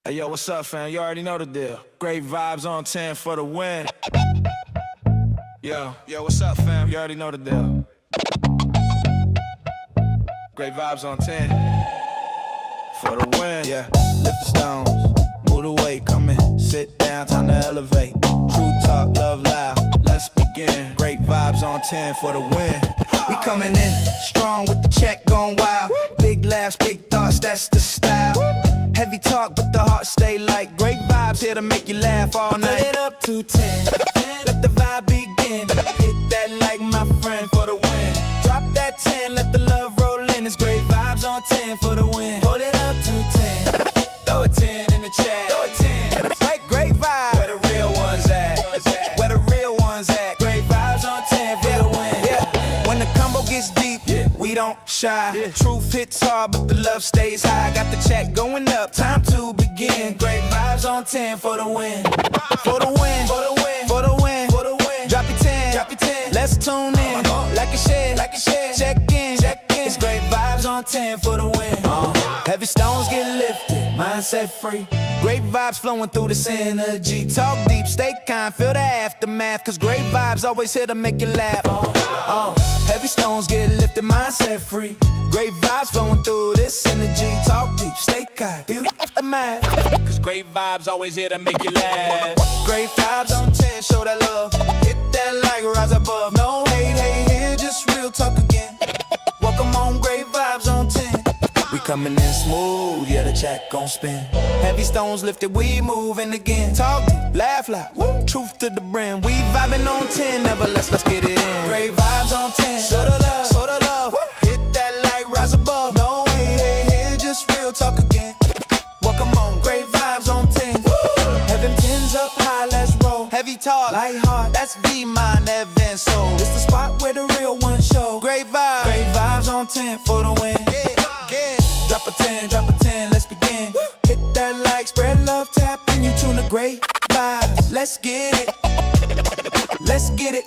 Hey yo, what's up, fam? You already know the deal. Great vibes on 10 for the win. Yo, what's up, fam? You already know the deal. Great vibes on 10 for the win. Yeah, lift the stones, move the weight, come in, sit down, time to elevate. True talk, love loud, let's begin. Great vibes on 10 for the win. We coming in strong with the check going wild. Big laughs, big thoughts, that's the style. Heavy talk, but the heart stay light. Great vibes here to make you laugh all night. Put it up to 10, let the vibe begin. Hit that like my friend for the win. Drop that 10, let the love roll in. It's great vibes on 10 for the win. Hold it up to 10, throw a 10 in the chat. Throw a 10, like great vibes. Where the real ones at? Where the real ones at? Great vibes on 10 for the win. Yeah. When the combo gets deep, we don't shy. Truth hits hard, but the love stays high. Got the chat going up, time to begin. Great vibes on 10 for the win. For the win, for the win, for the win, for the win. Drop your 10, drop your 10. Let's tune in, like a share, like a share. Check in, check in. It's great vibes on 10 for the win. Heavy stones get lifted, mindset free. Great vibes flowing through this energy. Talk deep, stay kind, feel the aftermath. Cause great vibes always here to make you laugh. Heavy stones get lifted, mindset free. Great vibes flowing through this energy. Talk deep, stay kind, feel the aftermath. Cause great vibes always here to make you laugh. Great vibes on 10, show that love. Hit that like, rise above. No hate, hate here, just real talk again. Welcome on, great vibes on 10. We coming in smooth, yeah, the chat gon' spin. Heavy stones lifted, we moving again. Talk deep, laugh loud, woo. Truth to the brim. We vibing on 10, never let's get it in. Great vibes on 10, show the love, show the love. Woo. Hit that like, rise above. No hate, hate here, just real talk again. Welcome on, great vibes on 10. Woo. Heaven 10's up high, let's roll. Heavy talk, light heart, that's V-Mind, Evan Soul. It's the spot where the real ones show. Great vibes on 10 for the win. Drop a 10, drop a 10, let's begin. Hit that like, spread love, tap, and you tune the great vibes. Let's get it, let's get it.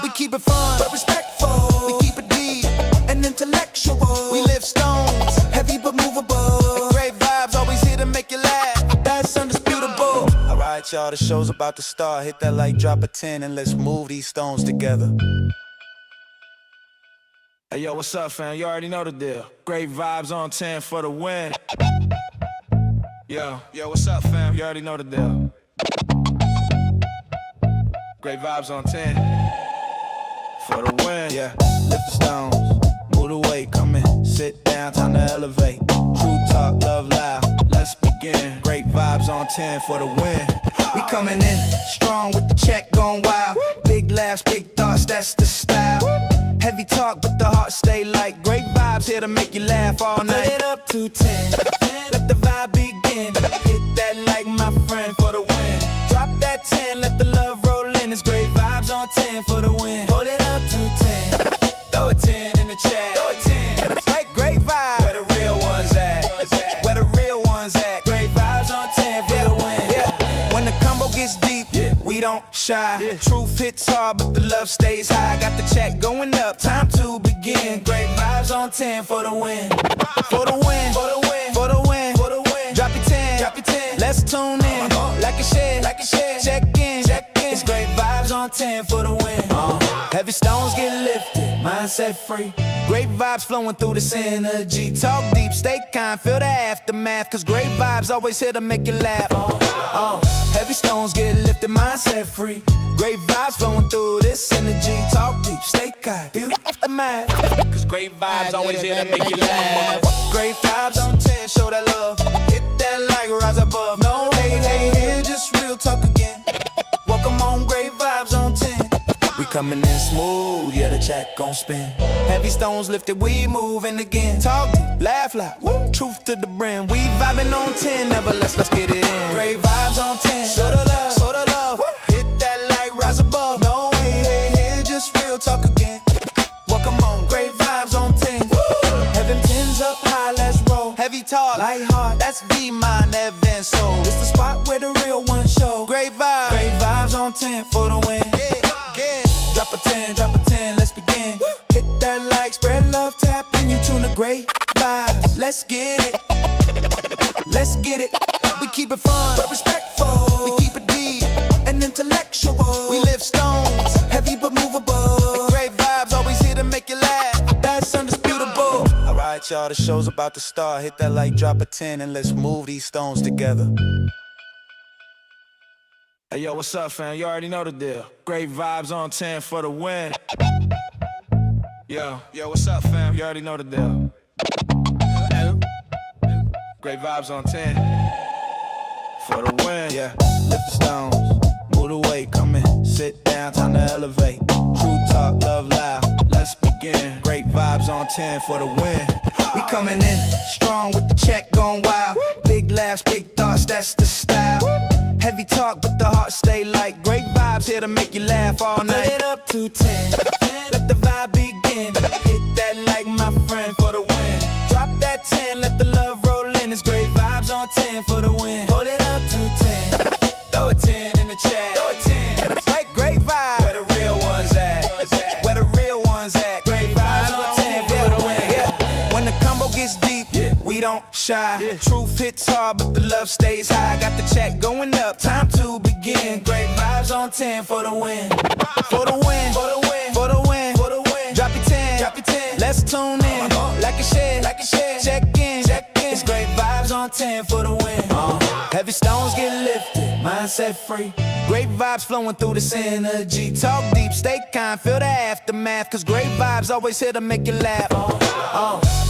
We keep it fun, but respectful. We keep it deep and intellectual. We lift stones, heavy but movable. Great vibes, always here to make you laugh. That's undisputable. Alright, y'all, the show's about to start. Hit that like, drop a 10, and let's move these stones together. Hey yo, what's up, fam? You already know the deal. Great vibes on 10 for the win. Yo, what's up, fam? You already know the deal. Great vibes on 10 for the win. Yeah, lift the stones, move the weight, come in, sit down, time to elevate. True talk, love loud, let's begin. Great vibes on 10 for the win. We coming in strong with the check going wild. Big laughs, big thoughts, that's the style. Heavy talk, but the heart stay light. Great vibes here to make you laugh all night. Put it up to 10, let the vibe begin. Hit that like my friend for the win. Drop that 10, let the love roll in. It's great vibes on 10 for the win. Hold it up to 10, throw a 10 in the chat. Throw a 10, like great vibes. Where the real ones at? Where the real ones at? Great vibes on 10 for the win. Yeah. When the combo gets deep, we don't shy. Truth hits hard, but the love stays high. Got the chat going up, time to begin. Great vibes on 10 for the win. For the win, for the win, for the win, for the win. Drop your 10, drop your 10. Let's tune in, like a share, like a share. Check in, check in. It's great vibes on 10 for the win. Heavy stones get lifted, mindset free. Great vibes flowing through this energy. Talk deep, stay kind, feel the aftermath. Cause great vibes always here to make you laugh. Heavy stones get lifted, mindset free. Great vibes flowing through this energy. Talk deep, stay kind, feel the aftermath. Cause great vibes always here to make you laugh. Great vibes on 10, show that love. Hit that like, rise above. No hate, hate here, just real talk again. Welcome on, great vibes on 10. We coming in smooth, yeah, the chat gon' spin. Heavy stones lifted, we moving again. Talk deep, laugh loud, woo. Truth to the brim. We vibing on 10, never let's get it in. Great vibes on 10, show the love, show the love. Woo. Hit that like, rise above. No hate, hate here, just real talk again. Welcome on, great vibes on 10. Woo. Heaven 10's up high, let's roll. Heavy talk, light heart, that's V-Mind, Evan Soul. It's the spot where the real ones show. Great vibes on 10 for the win. Drop a 10, drop a 10, let's begin. Hit that like, spread love, tap, and you tune the great vibes. Let's get it, let's get it. We keep it fun, but respectful. We keep it deep and intellectual. We lift stones, heavy but movable. Great vibes, always here to make you laugh. That's undisputable. Alright, y'all, the show's about to start. Hit that like, drop a 10, and let's move these stones together. Hey, yo, what's up, fam? You already know the deal. Great vibes on 10 for the win. Yo, what's up, fam? You already know the deal. Great vibes on 10 for the win. Yeah, lift the stones, move the weight, come in, sit down, time to elevate. True talk, love loud, let's begin. Great vibes on 10 for the win. We coming in strong with the check going wild. Big laughs, big thoughts, that's the style. Heavy talk, but the heart stay light. Great vibes here to make you laugh all night. Put it up to 10, let the vibe begin. Hit that like my friend for the win. Drop that 10, let the love roll in. It's great vibes on 10 for the win. Hold it up to 10, throw a 10 in the chat. Throw a 10, like great vibes. Where the real ones at? Where the real ones at? Great vibes on 10 for the win. Yeah. When the combo gets deep, we don't shy. Truth hits hard, but the love stays high. Got the check going up, time to begin. Great vibes on 10 for the win. For the win, for the win, for the win, for the win. Drop your 10, drop your 10. Let's tune in, like a share, like a share. Check in, check in. It's great vibes on 10 for the win. Heavy stones get lifted, mindset free. Great vibes flowing through this energy. Talk deep, stay kind, feel the aftermath. Cause great vibes always here to make you laugh.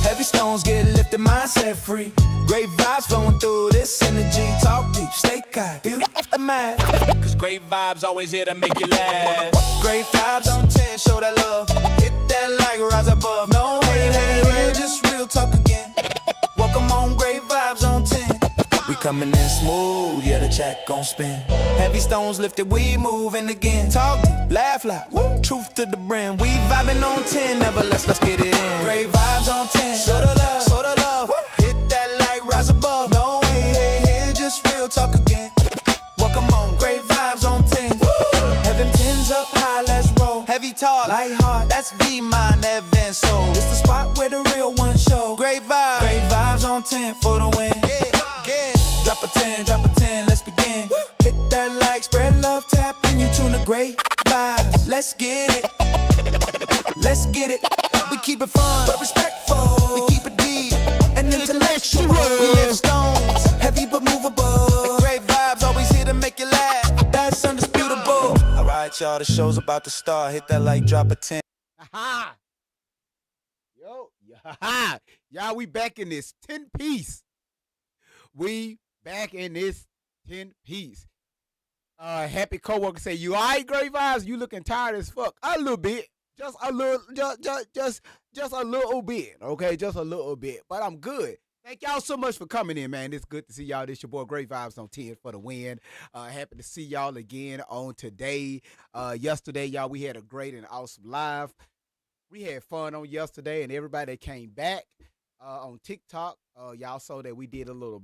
Heavy stones get lifted, mindset free. Great vibes flowing through this energy. Talk deep, stay kind, feel the aftermath. Cause great vibes always here to make you laugh. Great vibes on 10, show that love. Hit that like, rise above. No hate, just real talk again. Welcome on, great vibes on 10. We coming in smooth, yeah, the check gon' spin. Heavy stones lifted, we moving again. Talk deep, laugh loud, truth to the brim. We vibing on 10, never let's get it in. Great vibes on 10, show the love, show the love. Hit that like, rise above. No hate, just real talk again. Welcome on, great vibes on 10. Heaven 10s up high, let's roll. Heavy talk, light heart, that's be mine, Evan soul. It's the spot where the real ones show. Great vibes on 10 for the win. Drop a 10, drop a 10, let's begin. Hit that like, spread love, tap in, you tune the great vibes. Let's get it, let's get it. We keep it fun, but respectful. We keep it deep and intellectual. We lift stones, heavy but movable. Great vibes, always here to make you laugh. That's undisputable. Alright, y'all, the show's about to start. Hit that like, drop a 10. Ha! Yo, y'all, we back in this 10 piece. We back in this 10 piece. Happy coworker say, you alright, great vibes? You looking tired as fuck. A little bit. Just a little bit. Okay, just a little bit. But I'm good. Thank y'all so much for coming in, man. It's good to see y'all. This your boy Great Vibes on 10 for the win. Happy to see y'all again on today. Yesterday, y'all, we had a great and awesome live. We had fun on yesterday, and everybody that came back on TikTok, y'all saw that we did a little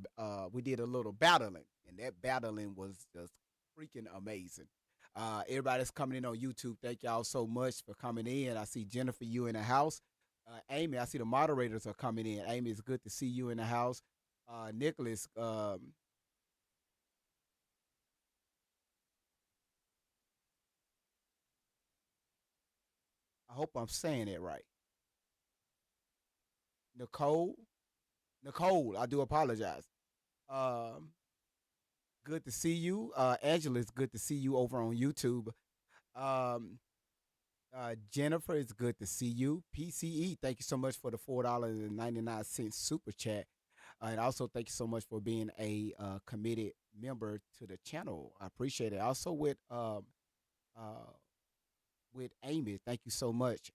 battling, and that battling was just freaking amazing. Everybody's coming in on YouTube. Thank y'all so much for coming in. I see Jennifer, you in the house. Amy, I see the moderators are coming in. Amy, it's good to see you in the house. Nicholas, I hope I'm saying it right. Nicole, I do apologize. Good to see you. Angela, it's good to see you over on YouTube. Um, Jennifer, it's good to see you. PCE, thank you so much for the $4.99 super chat. And also, thank you so much for being a committed member to the channel. I appreciate it. Also, with Amy, thank you so much.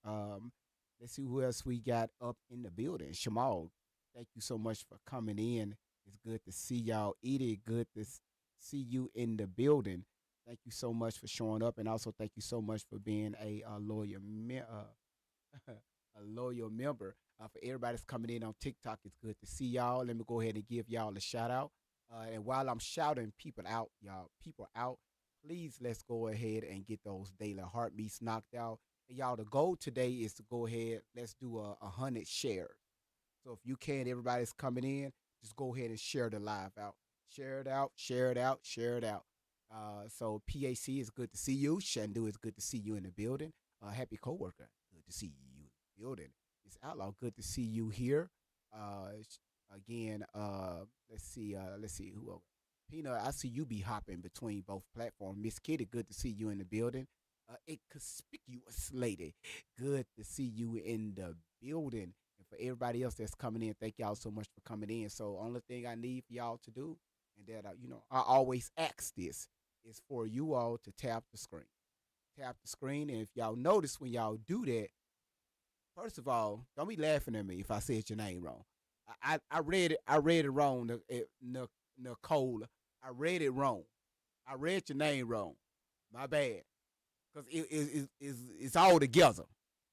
Let's see who else we got up in the building. Shamal, thank you so much for coming in. It's good to see y'all. Edie, good to see you in the building. Thank you so much for showing up, and also thank you so much for being a loyal a loyal member. For everybody that's coming in on TikTok, it's good to see y'all. Let me go ahead and give y'all a shout out. And while I'm shouting people out, please let's go ahead and get those daily heartbeats knocked out. And y'all, the goal today is to go ahead. Let's do 100 shares. So if you can, everybody's coming in, just go ahead and share the live out. Share it out, share it out, share it out. So PAC is good to see you. Shandu is good to see you in the building. Happy coworker, good to see you in the building. It's Outlaw, good to see you here. Again, let's see who else. Peanut, I see you be hopping between both platforms. Miss Kitty, good to see you in the building. A conspicuous lady, good to see you in the building. And for everybody else that's coming in, thank y'all so much for coming in. So, only thing I need for y'all to do, and that I always ask this, is for you all to tap the screen. Tap the screen, and if y'all notice when y'all do that, first of all, don't be laughing at me if I said your name wrong. I read it. I read it wrong, Nicole. I read it wrong. I read your name wrong. My bad. Because it's all together.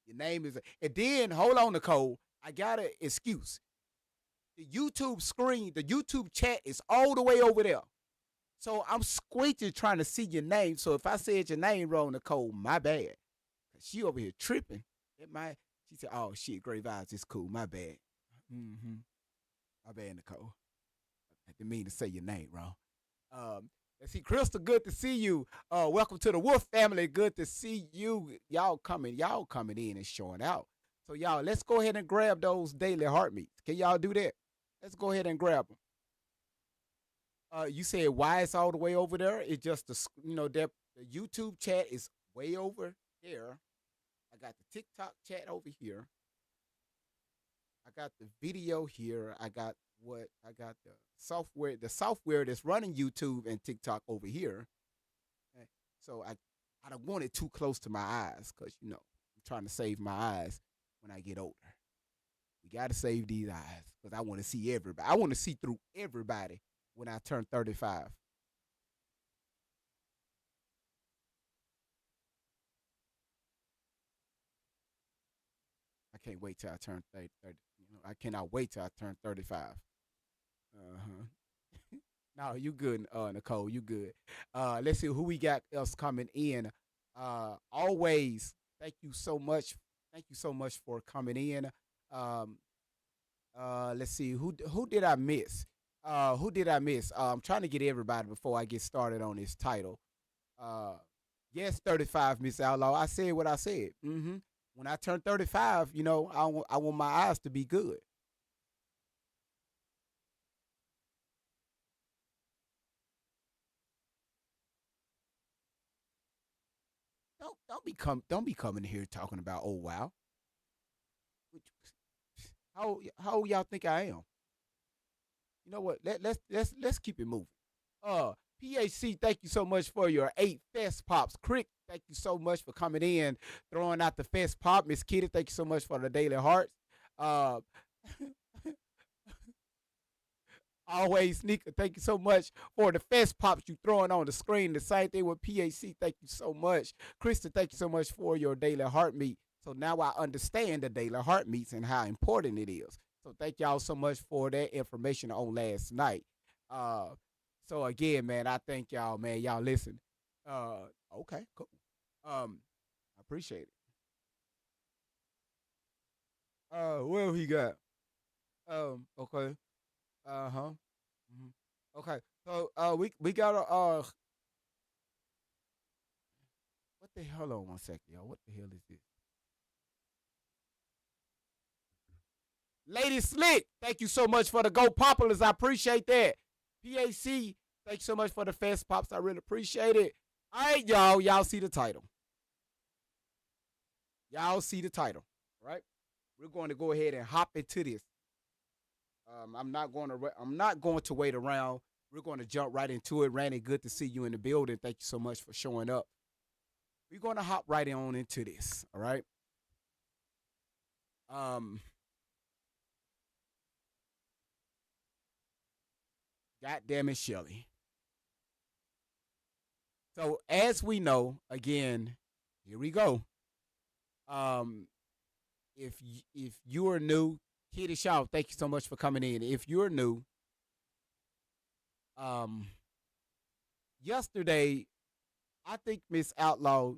Your name is. And then, hold on, Nicole. I got an excuse. The YouTube screen, the YouTube chat is all the way over there. So I'm squinting trying to see your name. So if I said your name wrong, Nicole, my bad. Cause she over here tripping. She said, "Oh shit, great vibes. It's cool. My bad. Mm-hmm. My bad, Nicole. I didn't mean to say your name wrong." Let's see, Crystal. Good to see you. Welcome to the Wolf family. Good to see you. Y'all coming in and showing out. So y'all, let's go ahead and grab those daily heartbeats. Can y'all do that? Let's go ahead and grab them. You said why it's all the way over there? It's just the YouTube chat is way over there. I got the TikTok chat over here. I got the video here. I got the software that's running YouTube and TikTok over here. Okay. So I don't want it too close to my eyes because I'm trying to save my eyes when I get older. We gotta save these eyes because I want to see everybody. I want to see through everybody when I turn 35. I can't wait till I turn 30. I cannot wait till I turn 35. Uh-huh. No, you good, Nicole. You good. Let's see who we got else coming in. Always, thank you so much. Thank you so much for coming in. Um, let's see who did I miss? Who did I miss? I'm trying to get everybody before I get started on this title. Uh, yes, 35, Miss Outlaw. I said what I said. When I turn 35, I want my eyes to be good. Don't be coming here talking about, oh wow. How old y'all think I am? You know what? Let's keep it moving. PAC, thank you so much for your 8 fest pops. Crick, thank you so much for coming in, throwing out the fest pop. Miss Kitty, thank you so much for the daily hearts. Uh, Always sneaker. Thank you so much for the fest pops you throwing on the screen. The same thing with PAC. Thank you so much. Krista, thank you so much for your daily heartbeat. So now I understand the daily heartbeats and how important it is. So thank y'all so much for that information on last night. Uh, so again, man, I thank y'all, man. Y'all listen. Okay, cool. I appreciate it. What have he got? Okay. Uh-huh. Mhm. Okay. So we got a what the hell? Hold on one second, y'all. What the hell is this? Lady Slick, thank you so much for the Go Populars. I appreciate that. PAC, thank you so much for the Fest Pops. I really appreciate it. All right, y'all. Y'all see the title. Y'all see the title, right? We're going to go ahead and hop into this. I'm not going to wait around. We're going to jump right into it. Randy, good to see you in the building. Thank you so much for showing up. We're going to hop right on into this. All right. Um, God damn it, Shelly. So as we know, again, here we go. Um, if you are new, Kitty Shaw, thank you so much for coming in. If you're new, um, yesterday, I think Miss Outlaw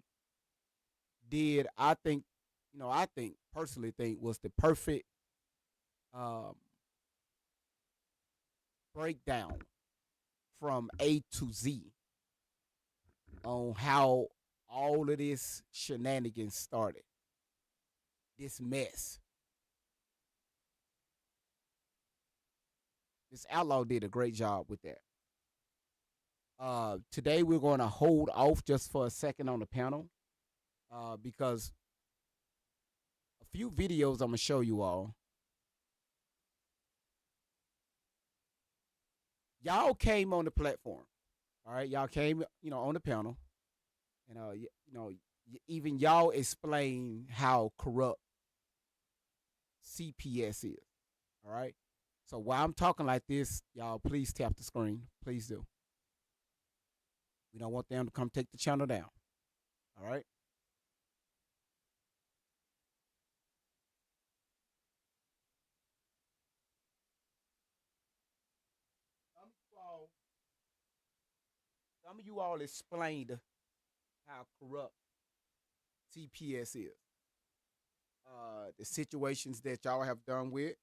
did. I think personally think was the perfect um breakdown from A to Z on how all of this shenanigans started. This mess. This outlaw did a great job with that. Today we're going to hold off just for a second on the panel because a few videos I'm gonna show you all. Y'all came on the platform, all right? Y'all came, on the panel, and even y'all explain how corrupt CPS is, all right? So while I'm talking like this, y'all please tap the screen, please do. We don't want them to come take the channel down, all right? Some of you all explained how corrupt CPS is. The situations that y'all have done with,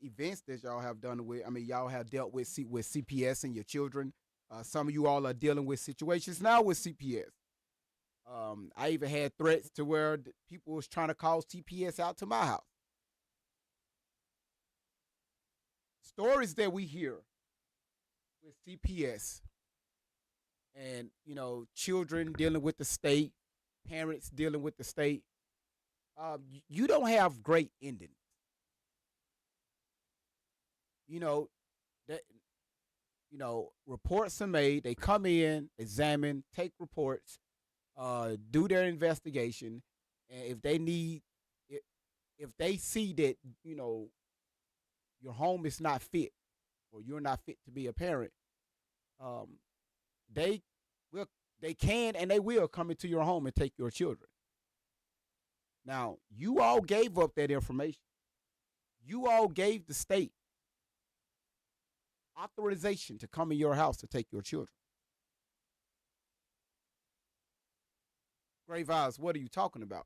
events that y'all have done with. I mean, y'all have dealt with CPS and your children. Some of you all are dealing with situations now with CPS. I even had threats to where people was trying to call CPS out to my house. Stories that we hear with CPS and, children dealing with the state, parents dealing with the state, you don't have great endings. That reports are made. They come in, examine, take reports, do their investigation, and if they see that your home is not fit or you're not fit to be a parent, um, they will, they can and they will come into your home and take your children. Now, you all gave up that information. You all gave the state authorization to come in your house to take your children. Grave Eyes, what are you talking about?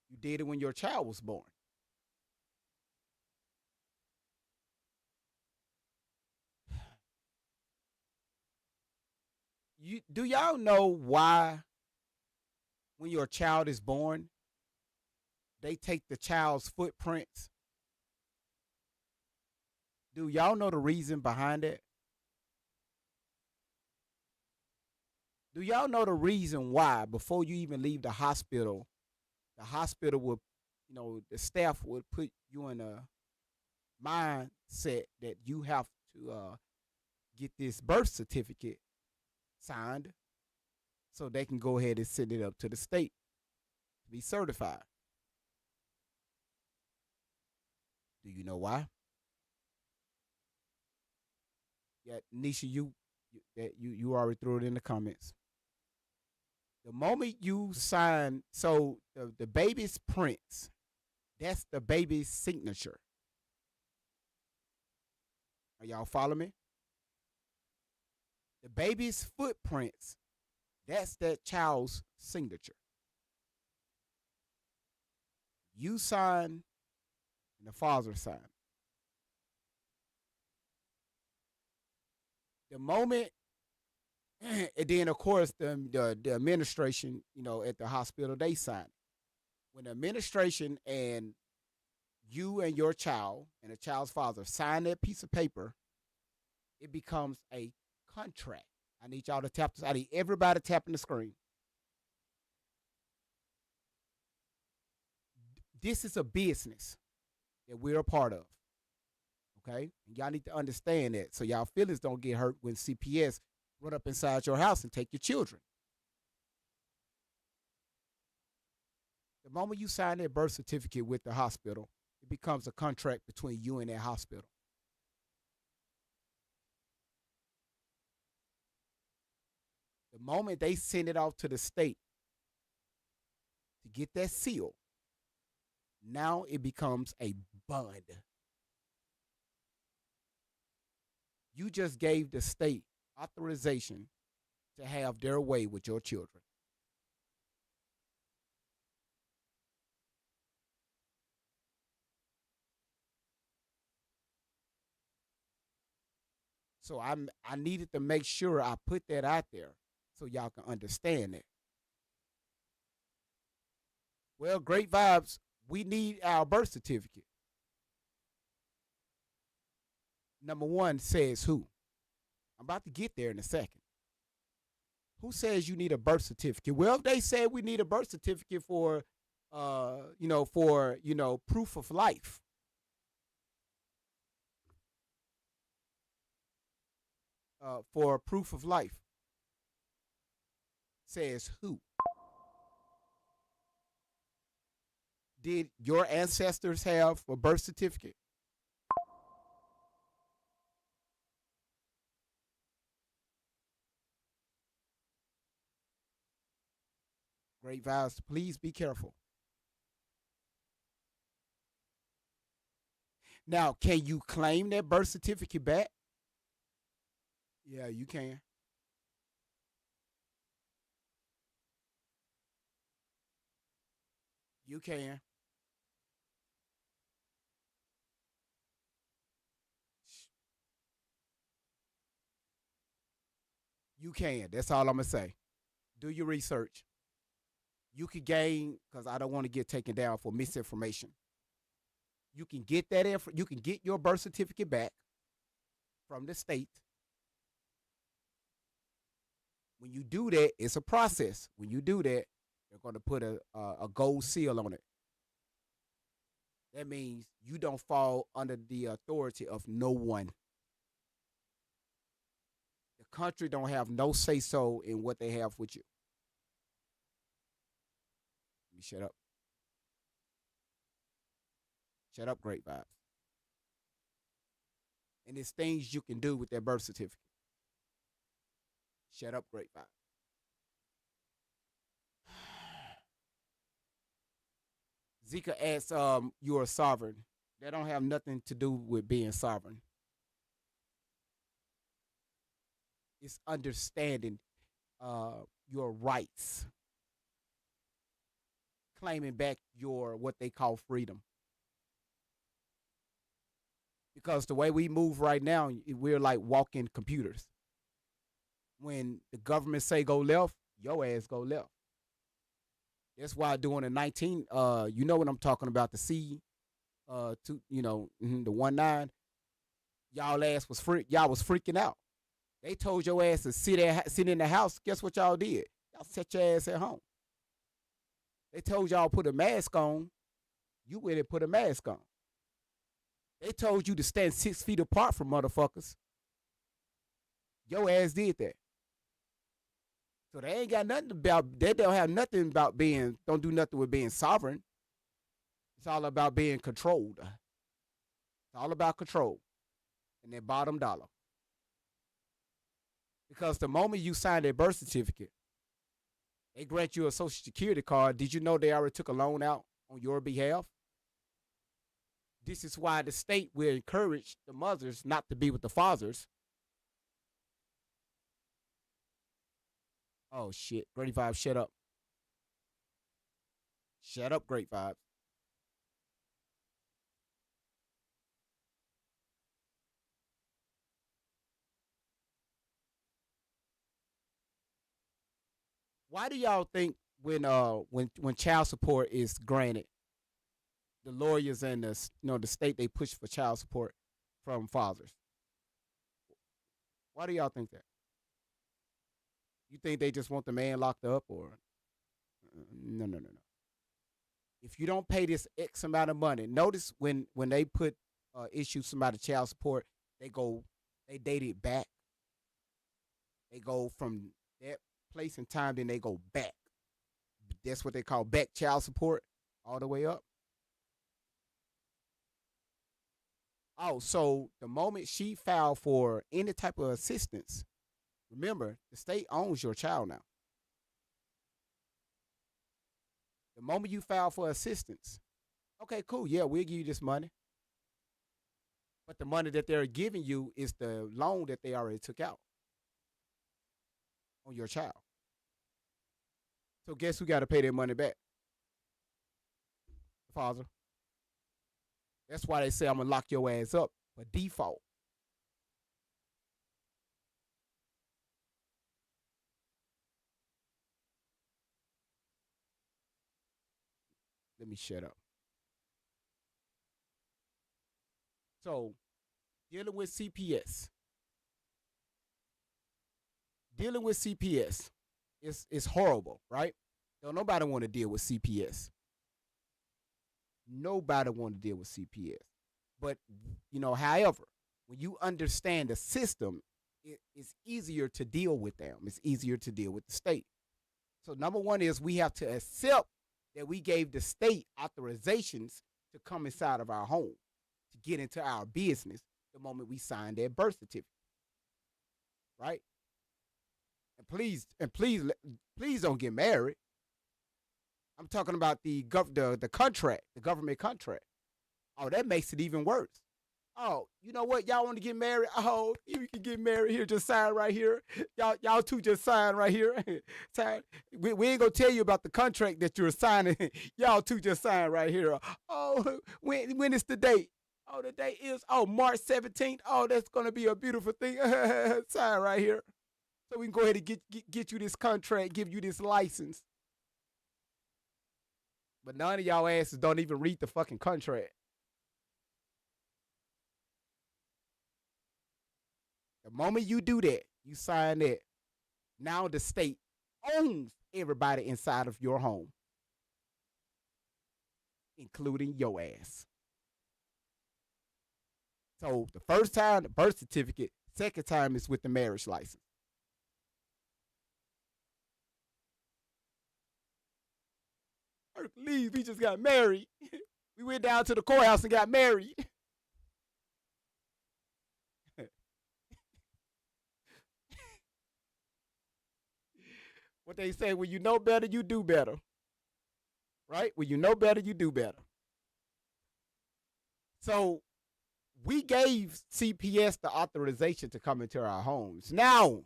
You did it when your child was born. Do y'all know why when your child is born, they take the child's footprints? Do y'all know the reason behind it? Do y'all know the reason why before you even leave the hospital would, the staff would put you in a mindset that you have to get this birth certificate signed so they can go ahead and send it up to the state to be certified? Do you know why? Yeah, Nisha, you already threw it in the comments. The moment you sign, so the baby's prints, that's the baby's signature. Are y'all following me? The baby's footprints, that's that child's signature. You sign and the father sign. The moment, and then of course the administration, at the hospital, they sign. When the administration and you and your child and the child's father sign that piece of paper, it becomes a contract. I need y'all to tap this. I need everybody tapping the screen. This is a business that we're a part of. Okay? And y'all need to understand that so y'all feelings don't get hurt when CPS run up inside your house and take your children. The moment you sign that birth certificate with the hospital, it becomes a contract between you and that hospital. The moment they send it off to the state to get that seal, now it becomes a bond. You just gave the state authorization to have their way with your children. So I needed to make sure I put that out there so y'all can understand it. Well, great vibes. We need our birth certificate. Number one says who? I'm about to get there in a second. Who says you need a birth certificate? Well, they said we need a birth certificate for, proof of life. For proof of life. Says who? Did your ancestors have a birth certificate? Great vibes. Please be careful. Now, can you claim that birth certificate back? Yeah, you can. You can. You can. That's all I'm gonna say. Do your research. You can gain because I don't want to get taken down for misinformation. You can get that you can get your birth certificate back from the state. When you do that, it's a process. When you do that, they're going to put a gold seal on it. That means you don't fall under the authority of no one. The country don't have no say so in what they have with you. Let me shut up. Shut up, great vibes. And there's things you can do with that birth certificate. Shut up, great vibes. Zika asks, you're a sovereign. That don't have nothing to do with being sovereign. It's understanding your rights, claiming back your what they call freedom. Because the way we move right now, we're like walking computers. When the government say go left, your ass go left. That's why during the 19, you know what I'm talking about, the C, the 19, y'all was freaking out. They told your ass to sit in the house. Guess what y'all did? Y'all set your ass at home. They told y'all put a mask on. You went and put a mask on. They told you to stand 6 feet apart from motherfuckers. Your ass did that. So they ain't got nothing about, they don't have nothing about don't do nothing with being sovereign. It's all about being controlled. It's all about control and their bottom dollar. Because the moment you sign their birth certificate, they grant you a social security card. Did you know they already took a loan out on your behalf? This is why the state will encourage the mothers not to be with the fathers. Oh shit. Great vibes, shut up. Shut up, great vibes. Why do y'all think when child support is granted, the lawyers and the state they push for child support from fathers? Why do y'all think that? You think they just want the man locked up or no, no, no, no. If you don't pay this X amount of money, notice when they put issue somebody child support, they go they date it back. They go from that place and time, then they go back. That's what they call back child support, all the way up. Oh, so the moment she filed for any type of assistance, remember the state owns your child now. The moment you file for assistance, okay, cool, yeah, we'll give you this money. But the money that they're giving you is the loan that they already took out on your child. So guess who got to pay their money back? The father. That's why they say I'm gonna lock your ass up by default. Let me shut up. So, dealing with CPS. Dealing with CPS is horrible, right? Don't nobody want to deal with CPS. Nobody want to deal with CPS. But however, when you understand the system, it's easier to deal with them. It's easier to deal with the state. So number one is we have to accept that we gave the state authorizations to come inside of our home, to get into our business the moment we signed that birth certificate. Right? And please don't get married. I'm talking about the contract, the government contract. Oh, that makes it even worse. Oh, you know what? Y'all want to get married? Oh, you can get married here. Just sign right here. Y'all two just sign right here. Sign. We ain't gonna tell you about the contract that you're signing. Y'all two just sign right here. Oh, when is the date? Oh, the date is March 17th. Oh, that's gonna be a beautiful thing. Sign right here. So we can go ahead and get you this contract, give you this license. But none of y'all asses don't even read the fucking contract. The moment you do that, you sign that. Now the state owns everybody inside of your home, including your ass. So the first time, the birth certificate. Second time is with the marriage license. Hercules, we just got married. We went down to the courthouse and got married. What they say, when you know better, you do better. Right? When you know better, you do better. So we gave CPS the authorization to come into our homes. Now,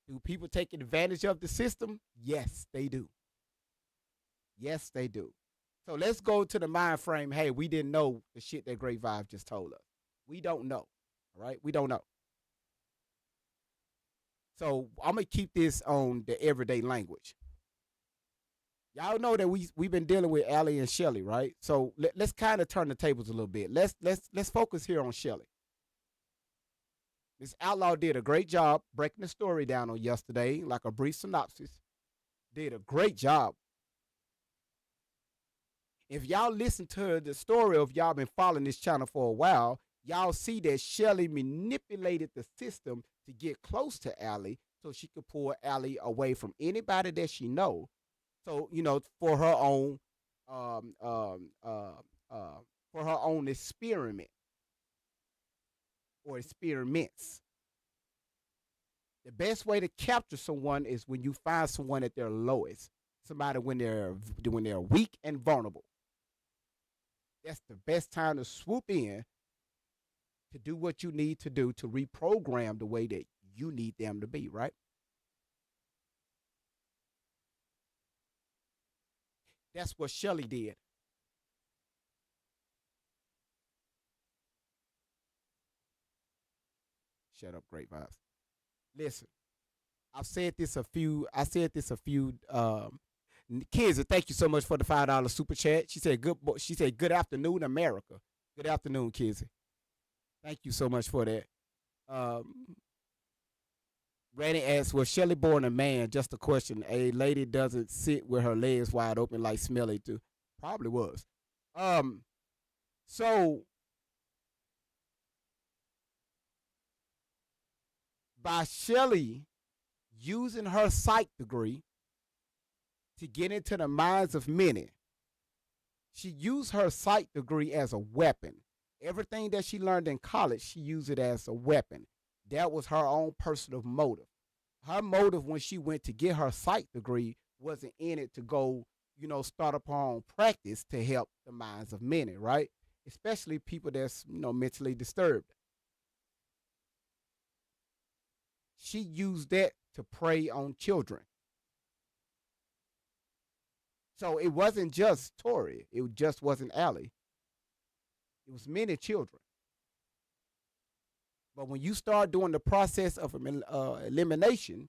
do people take advantage of the system? Yes, they do. Yes, they do. So let's go to the mind frame. Hey, we didn't know the shit that Great Vibe just told us. We don't know. All right? We don't know. So I'm going to keep this on the everyday language. Y'all know that we've been dealing with Allie and Shelly, right? So let's kind of turn the tables a little bit. Let's focus here on Shelly. Miss Outlaw did a great job breaking the story down on yesterday, like a brief synopsis. Did a great job. If y'all listen to the story, if y'all been following this channel for a while, y'all see that Shelly manipulated the system to get close to Allie so she could pull Allie away from anybody that she know. So, for her own experiment or experiments. The best way to capture someone is when you find someone at their lowest. Somebody when they're weak and vulnerable. That's the best time to swoop in to do what you need to do to reprogram the way that you need them to be, right? That's what Shelly did. Shut up, Great Vibes. Listen, I said this a few kids, thank you so much for the $5 super chat. She said good afternoon, America. Good afternoon, kids. Thank you so much for that. Randy asks, was Shelly born a man? Just a question. A lady doesn't sit with her legs wide open like Smelly do. Probably was. So by Shelly using her psych degree to get into the minds of many, she used her psych degree as a weapon. Everything that she learned in college, she used it as a weapon. That was her own personal motive. Her motive when she went to get her psych degree wasn't in it to go, start up her own practice to help the minds of many, right? Especially people that's, mentally disturbed. She used that to prey on children. So it wasn't just Tori. It just wasn't Allie. It was many children. But when you start doing the process of elimination,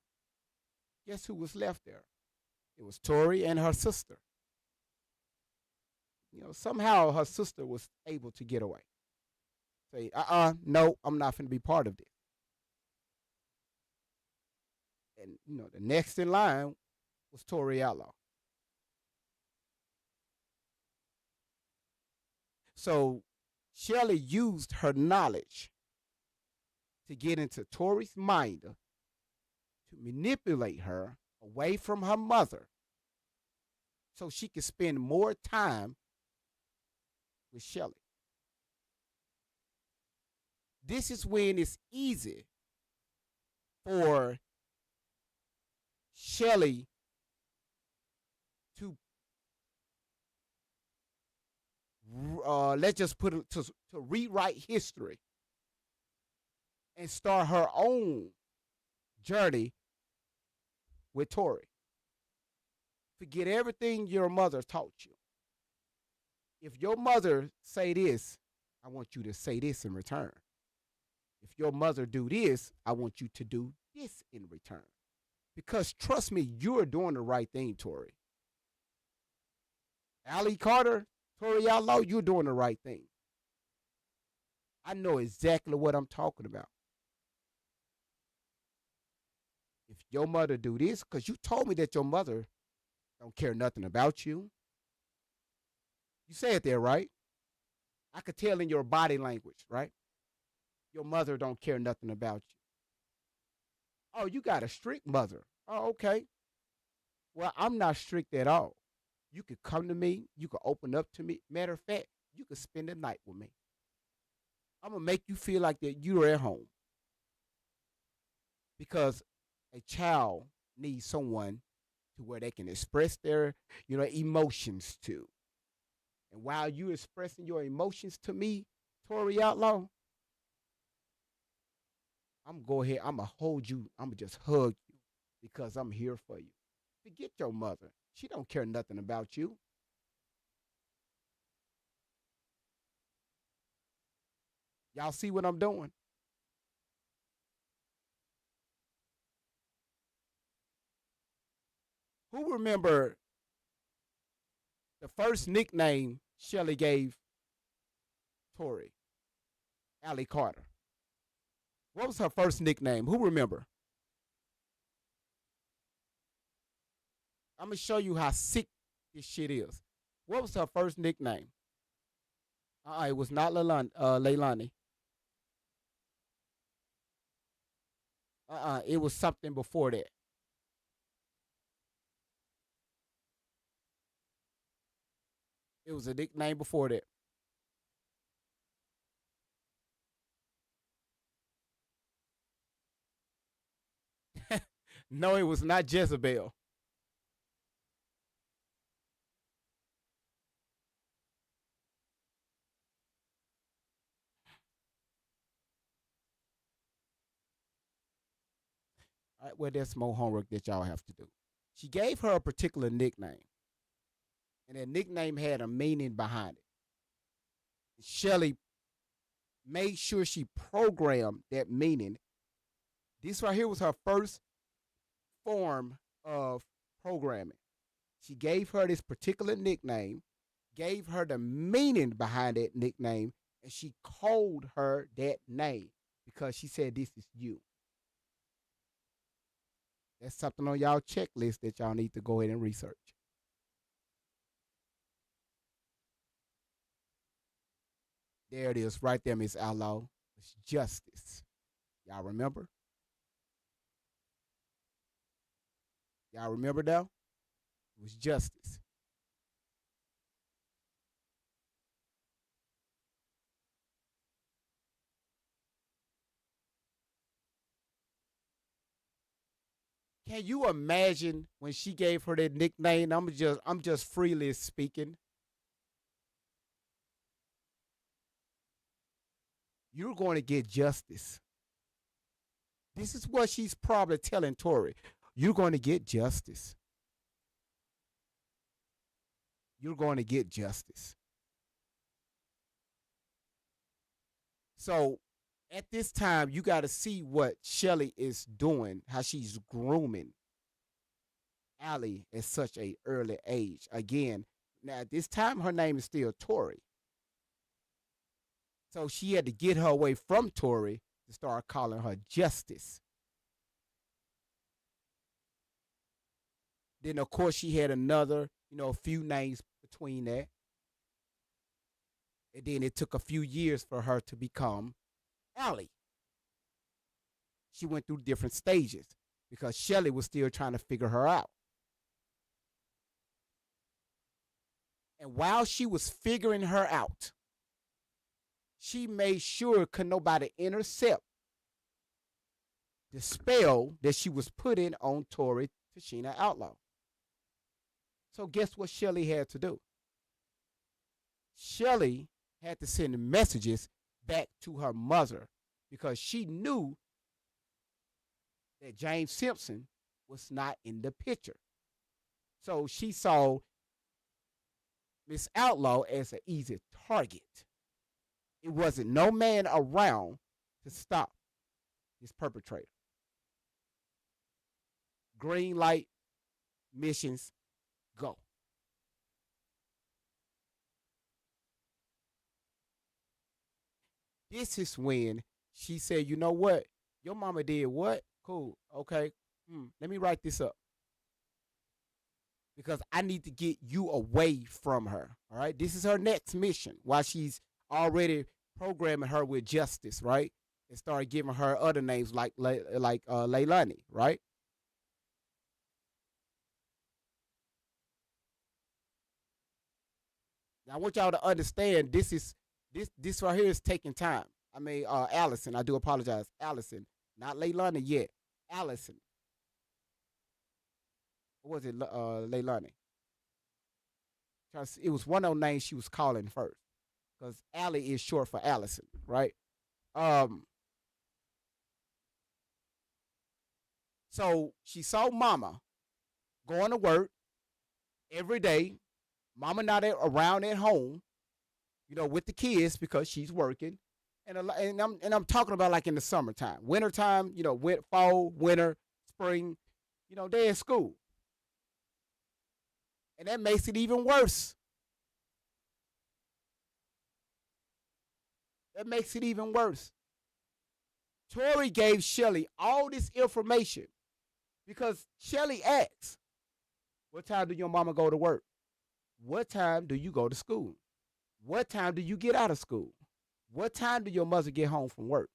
guess who was left there? It was Tori and her sister. somehow her sister was able to get away. Say, no, I'm not going to be part of this. And the next in line was Tori Outlaw. So Shelly used her knowledge to get into Tori's mind to manipulate her away from her mother so she could spend more time with Shelly. This is when it's easy for Shelly to let's just put it to rewrite history and start her own journey with Tori. Forget everything your mother taught you. If your mother say this, I want you to say this in return. If your mother do this, I want you to do this in return. Because trust me, you're doing the right thing, Tori. Allie Carter, Tori Outlaw, you're doing the right thing. I know exactly what I'm talking about. If your mother do this, because you told me that your mother don't care nothing about you. You said that, right? I could tell in your body language, right? Your mother don't care nothing about you. Oh, you got a strict mother. Oh, okay. Well, I'm not strict at all. You could come to me. You could open up to me. Matter of fact, you could spend the night with me. I'm going to make you feel like that you're at home. Because a child needs someone to where they can express their, emotions to. And while you're expressing your emotions to me, Tori Outlaw, I'm going to go ahead. I'm going to hold you. I'm going to just hug you because I'm here for you. Forget your mother. She don't care nothing about you. Y'all see what I'm doing? Who remember the first nickname Shelly gave Tori? Allie Carter. What was her first nickname? Who remember? I'm going to show you how sick this shit is. What was her first nickname? It was not Leilani. It was something before that. It was a nickname before that. No, it was not Jezebel. All right, well, there's more homework that y'all have to do. She gave her a particular nickname, and that nickname had a meaning behind it. Shelly made sure she programmed that meaning. This right here was her first form of programming. She gave her this particular nickname, gave her the meaning behind that nickname, and she called her that name because she said, "This is you." That's something on y'all checklist that y'all need to go ahead and research. There it is, right there, Miss Outlaw. It's justice. Y'all remember? Y'all remember though? It was justice. Can you imagine when she gave her that nickname? I'm just freely speaking. You're going to get justice. This is what she's probably telling Tori. You're going to get justice. You're going to get justice. So at this time, you got to see what Shelly is doing, how she's grooming Allie at such a early age. Again, Now, at this time, her name is still Tori. So she had to get her away from Tori to start calling her Justice. Then, of course, she had another, a few names between that. And then it took a few years for her to become Allie. She went through different stages because Shelly was still trying to figure her out. And while she was figuring her out, she made sure could nobody intercept the spell that she was putting on Tori Tashina Outlaw. So guess what Shelly had to do? Shelly had to send messages back to her mother because she knew that James Simpson was not in the picture. So she saw Miss Outlaw as an easy target. It wasn't no man around to stop his perpetrator. Green light, missions, go. This is when she said, you know what? Your mama did what? Cool. Okay. Let me write this up. Because I need to get you away from her. All right. This is her next mission while she's already programming her with Justice, right? And started giving her other names like Leilani, right? Now I want y'all to understand this right here is taking time. I mean, Allison, I do apologize. Allison, not Leilani yet. Allison. What was it, Leilani? It was one of those names she was calling first. Because Allie is short for Allison, right? So she saw Mama going to work every day. Mama not around at home, with the kids because she's working. And I'm talking about like in the summertime, wintertime, fall, winter, spring, they're in school. And that makes it even worse. That makes it even worse. Tori gave Shelly all this information because Shelly asked, what time do your mama go to work? What time do you go to school? What time do you get out of school? What time do your mother get home from work?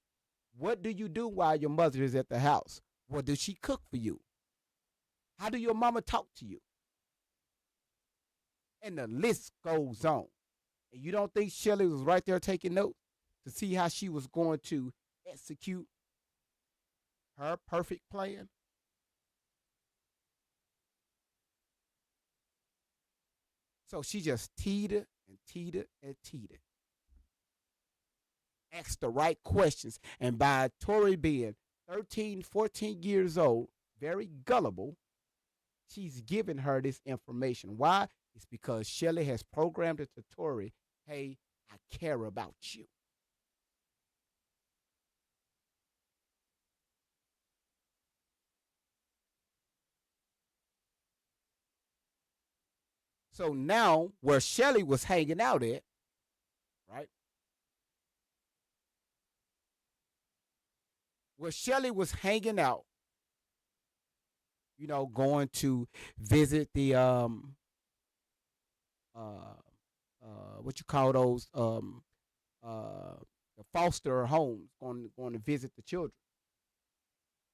What do you do while your mother is at the house? What does she cook for you? How do your mama talk to you? And the list goes on. And you don't think Shelly was right there taking notes to see how she was going to execute her perfect plan? So she just teetered and teetered and teetered. Asked the right questions. And by Tori being 13, 14 years old, very gullible, she's giving her this information. Why? It's because Shelly has programmed it to Tori, hey, I care about you. So now, where Shelly was hanging out at, right? Where Shelly was hanging out, going to visit the what you call those the foster homes, going to visit the children.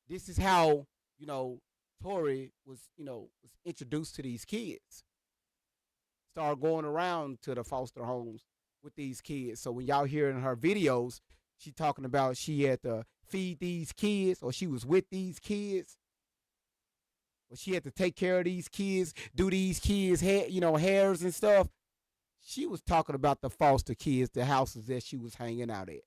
This is how Tori was introduced to these kids. Started going around to the foster homes with these kids. So when y'all hear in her videos, she talking about she had to feed these kids, or she was with these kids, or she had to take care of these kids, do these kids' hairs and stuff. She was talking about the foster kids, the houses that she was hanging out at.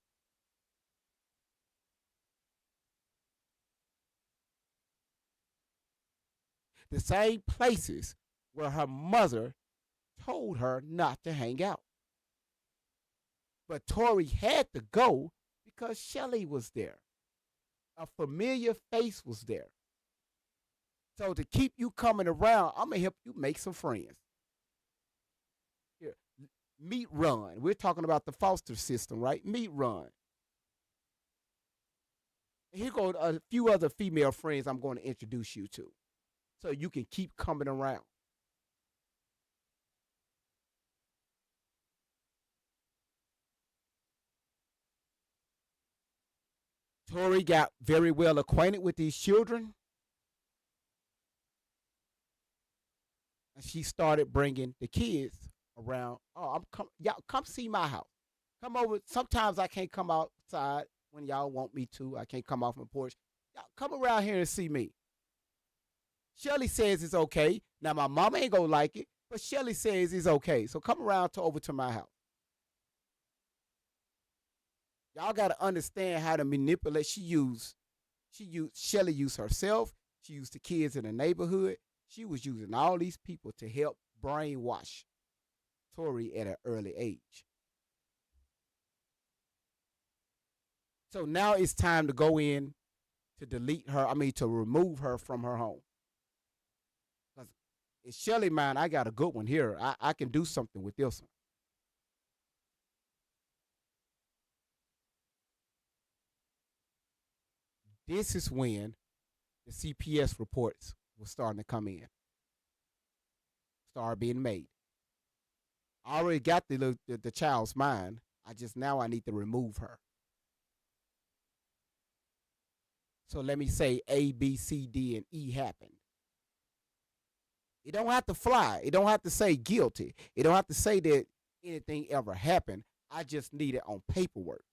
The same places where her mother told her not to hang out. But Tori had to go because Shelly was there. A familiar face was there. So to keep you coming around, I'm going to help you make some friends. Meet Run. We're talking about the foster system, right? Meet Run. And here go a few other female friends I'm going to introduce you to, so you can keep coming around. Tori got very well acquainted with these children, and she started bringing the kids around. Oh, y'all come see my house. Come over. Sometimes I can't come outside when y'all want me to. I can't come off my porch. Y'all come around here and see me. Shelly says it's okay. Now my mama ain't gonna like it, but Shelly says it's okay. So come around to over to my house. Y'all gotta understand how to manipulate. Shelly used herself. She used the kids in the neighborhood. She was using all these people to help brainwash Tori at an early age. So now it's time to go in to delete her. I mean, to remove her from her home. Because it's Shelly mine. I got a good one here. I can do something with this one. This is when the CPS reports were starting to come in, start being made. I already got the child's mind. I need to remove her. So let me say A, B, C, D, and E happened. It don't have to fly. It don't have to say guilty. It don't have to say that anything ever happened. I just need it on paperwork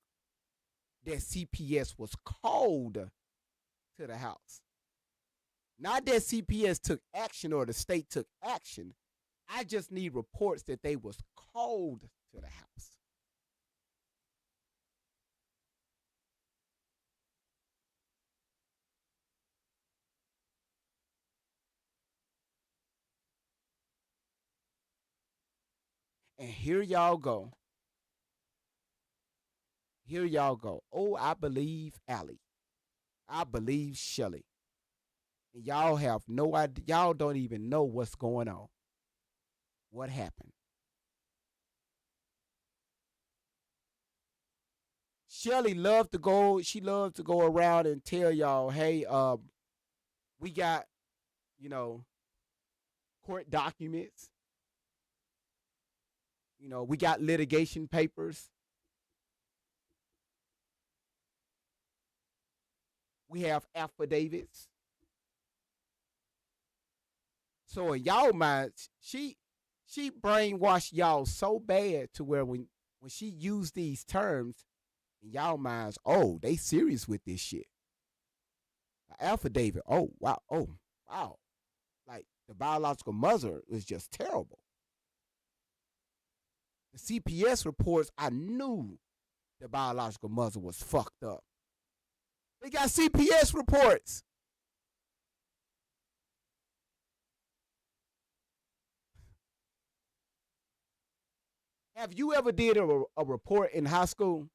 that CPS was called to the house. Not that CPS took action or the state took action. I just need reports that they was called to the house. And here y'all go. Here y'all go. Oh, I believe Allie. I believe Shelly. And y'all have no idea. Y'all don't even know what's going on. What happened? Shelly loved to go. She loved to go around and tell y'all, "Hey, we got, you know, court documents. We got litigation papers. We have affidavits." So in y'all minds, she brainwashed y'all so bad to where when she used these terms in y'all minds, oh, they serious with this shit. Affidavit, oh wow, like the biological mother was just terrible. The CPS reports, I knew the biological mother was fucked up. They got CPS reports. Have you ever did a report in high school?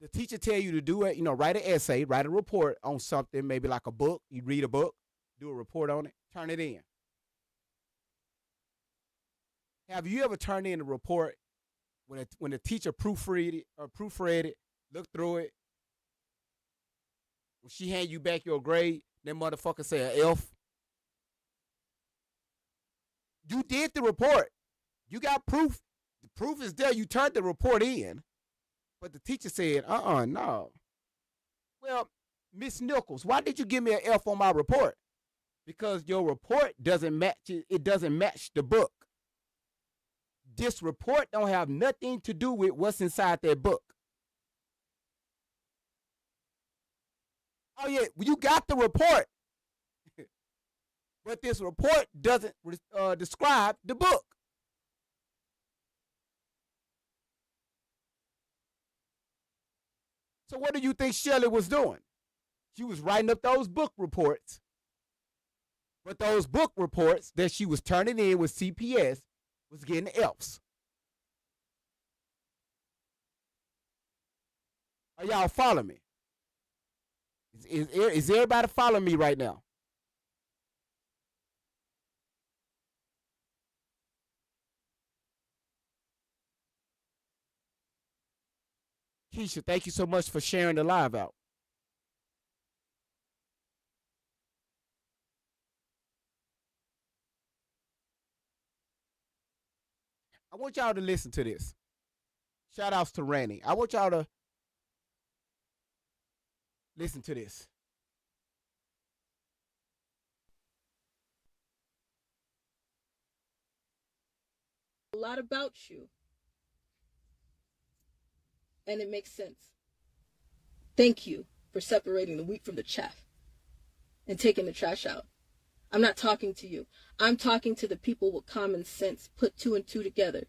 The teacher tell you to do it, write an essay, write a report on something, maybe like a book. You read a book, do a report on it, turn it in. Have you ever turned in a report when the teacher proofread it, looked through it, when she hand you back your grade, that motherfucker say an F? You did the report. You got proof. The proof is there. You turned the report in. But the teacher said, no. Well, Miss Nichols, why did you give me an F on my report? Because your report doesn't match it. It doesn't match the book. This report don't have nothing to do with what's inside that book. Oh yeah, you got the report. But this report doesn't describe the book. So what do you think Shelly was doing? She was writing up those book reports. But those book reports that she was turning in with CPS was getting F's. Are y'all following me? Is everybody following me right now? Keisha, thank you so much for sharing the live out. I want y'all to listen to this. Shout outs to Randy. I want y'all to listen to this. A lot about you, and it makes sense. Thank you for separating the wheat from the chaff and taking the trash out. I'm not talking to you. I'm talking to the people with common sense, put two and two together.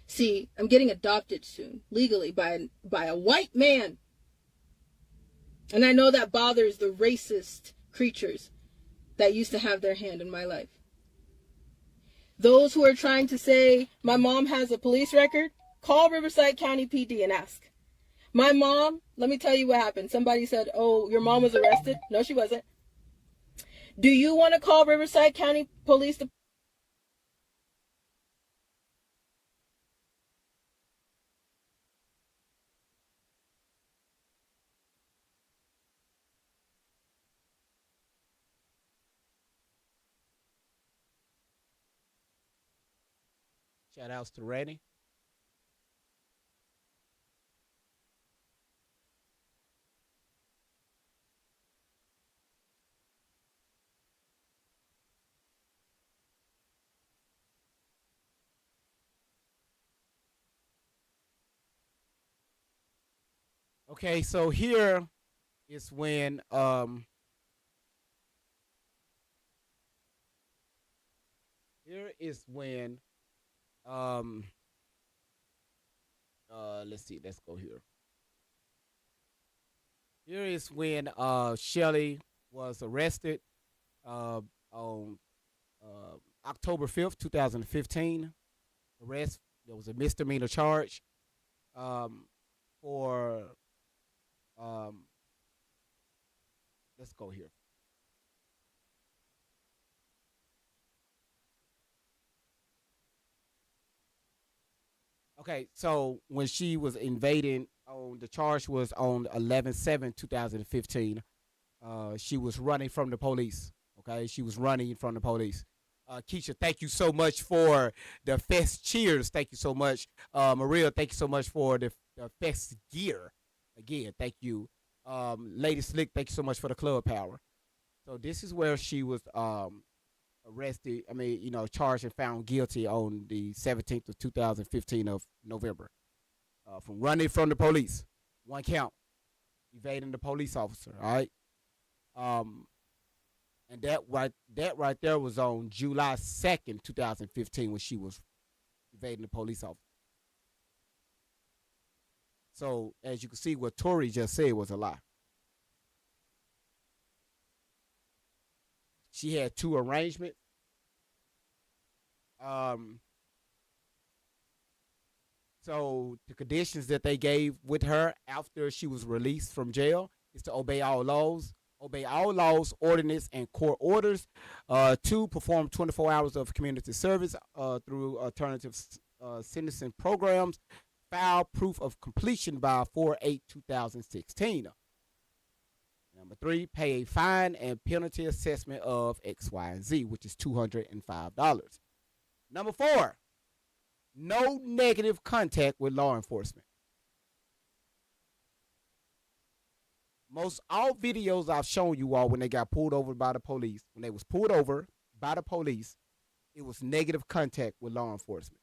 See, I'm getting adopted soon, legally, by a white man. And I know that bothers the racist creatures that used to have their hand in my life. Those who are trying to say my mom has a police record, call Riverside County PD and ask. My mom, let me tell you what happened. Somebody said, oh, your mom was arrested. No, she wasn't. Do you want to call Riverside County Police Department? Shout outs to Randy. Okay, so here is when here is when um let's see, let's go here. Here is when Shelly was arrested on October 5th, 2015. Arrest. There was a misdemeanor charge for um let's go here. Okay, so when she was invading on the charge was on 11/7/2015. She was running from the police. Okay, she was running from the police. Keisha, thank you so much for the fest cheers. Thank you so much. Maria, thank you so much for the fest gear. Again, thank you. Lady Slick, thank you so much for the club power. So this is where she was arrested. I mean, charged and found guilty on the 17th of 2015 of November from running from the police. One count, evading the police officer. All right. Um, and that right there was on July 2nd, 2015, when she was evading the police officer. So as you can see, what Tori just said was a lie. She had two arrangements. Um, so the conditions that they gave with her after she was released from jail is to obey all laws, ordinance, and court orders. Two, perform 24 hours of community service through alternative sentencing programs. File proof of completion by 4/8/2016. Number three, pay a fine and penalty assessment of X, Y, and Z, which is $205. Number four, no negative contact with law enforcement. Most all videos I've shown you all when they got pulled over by the police, when they was pulled over by the police, it was negative contact with law enforcement.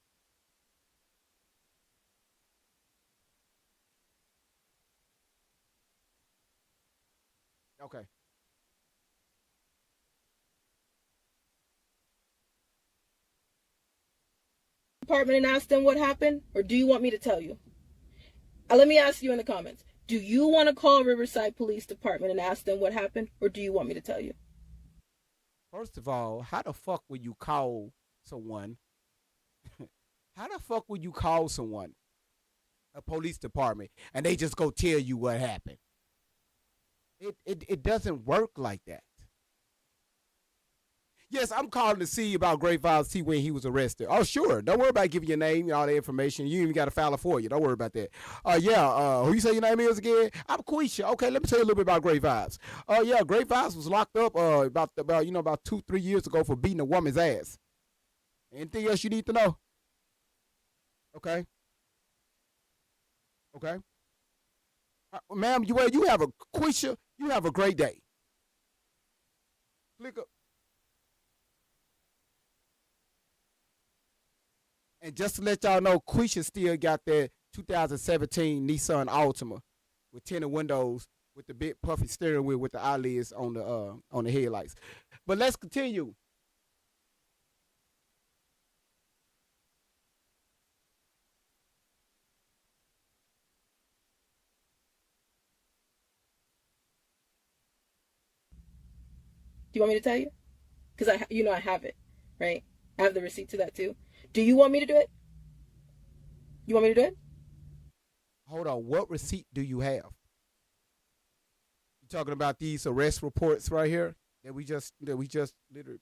Okay. Department and ask them what happened, or do you want me to tell you? Let me ask you in the comments. Do you want to call Riverside Police Department and ask them what happened, or do you want me to tell you? First of all, how the fuck would you call someone? How the fuck would you call someone, a police department, and they just go tell you what happened? It doesn't work like that. Yes, I'm calling to see about Great Violence, see when he was arrested. Oh, sure. Don't worry about giving your name and all the information. You even got to file it for you. Don't worry about that. Who you say your name is again? I'm Quisha. Okay, let me tell you a little bit about Great Vibes. Great Vibes was locked up about 2-3 years ago for beating a woman's ass. Anything else you need to know? Okay. Okay. Ma'am, you have a Quisha, you have a great day. Click up. And just to let y'all know, Quisha still got that 2017 Nissan Altima with tinted windows, with the big puffy steering wheel, with the eyelids on the headlights. But let's continue. Do you want me to tell you? Because I have it, right? I have the receipt to that too. Do you want me to do it? You want me to do it? Hold on. What receipt do you have? You talking about these arrest reports right here that we just literally?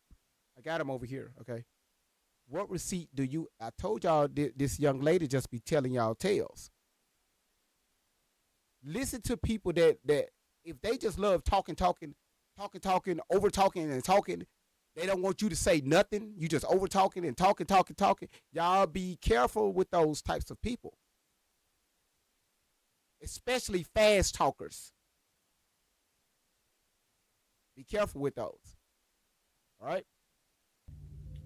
I got them over here. Okay. What receipt do you? I told y'all this young lady just be telling y'all tales. Listen to people that if they just love talking, over talking and talking. They don't want you to say nothing. You just over talking and talking. Y'all be careful with those types of people. Especially fast talkers. Be careful with those. All right?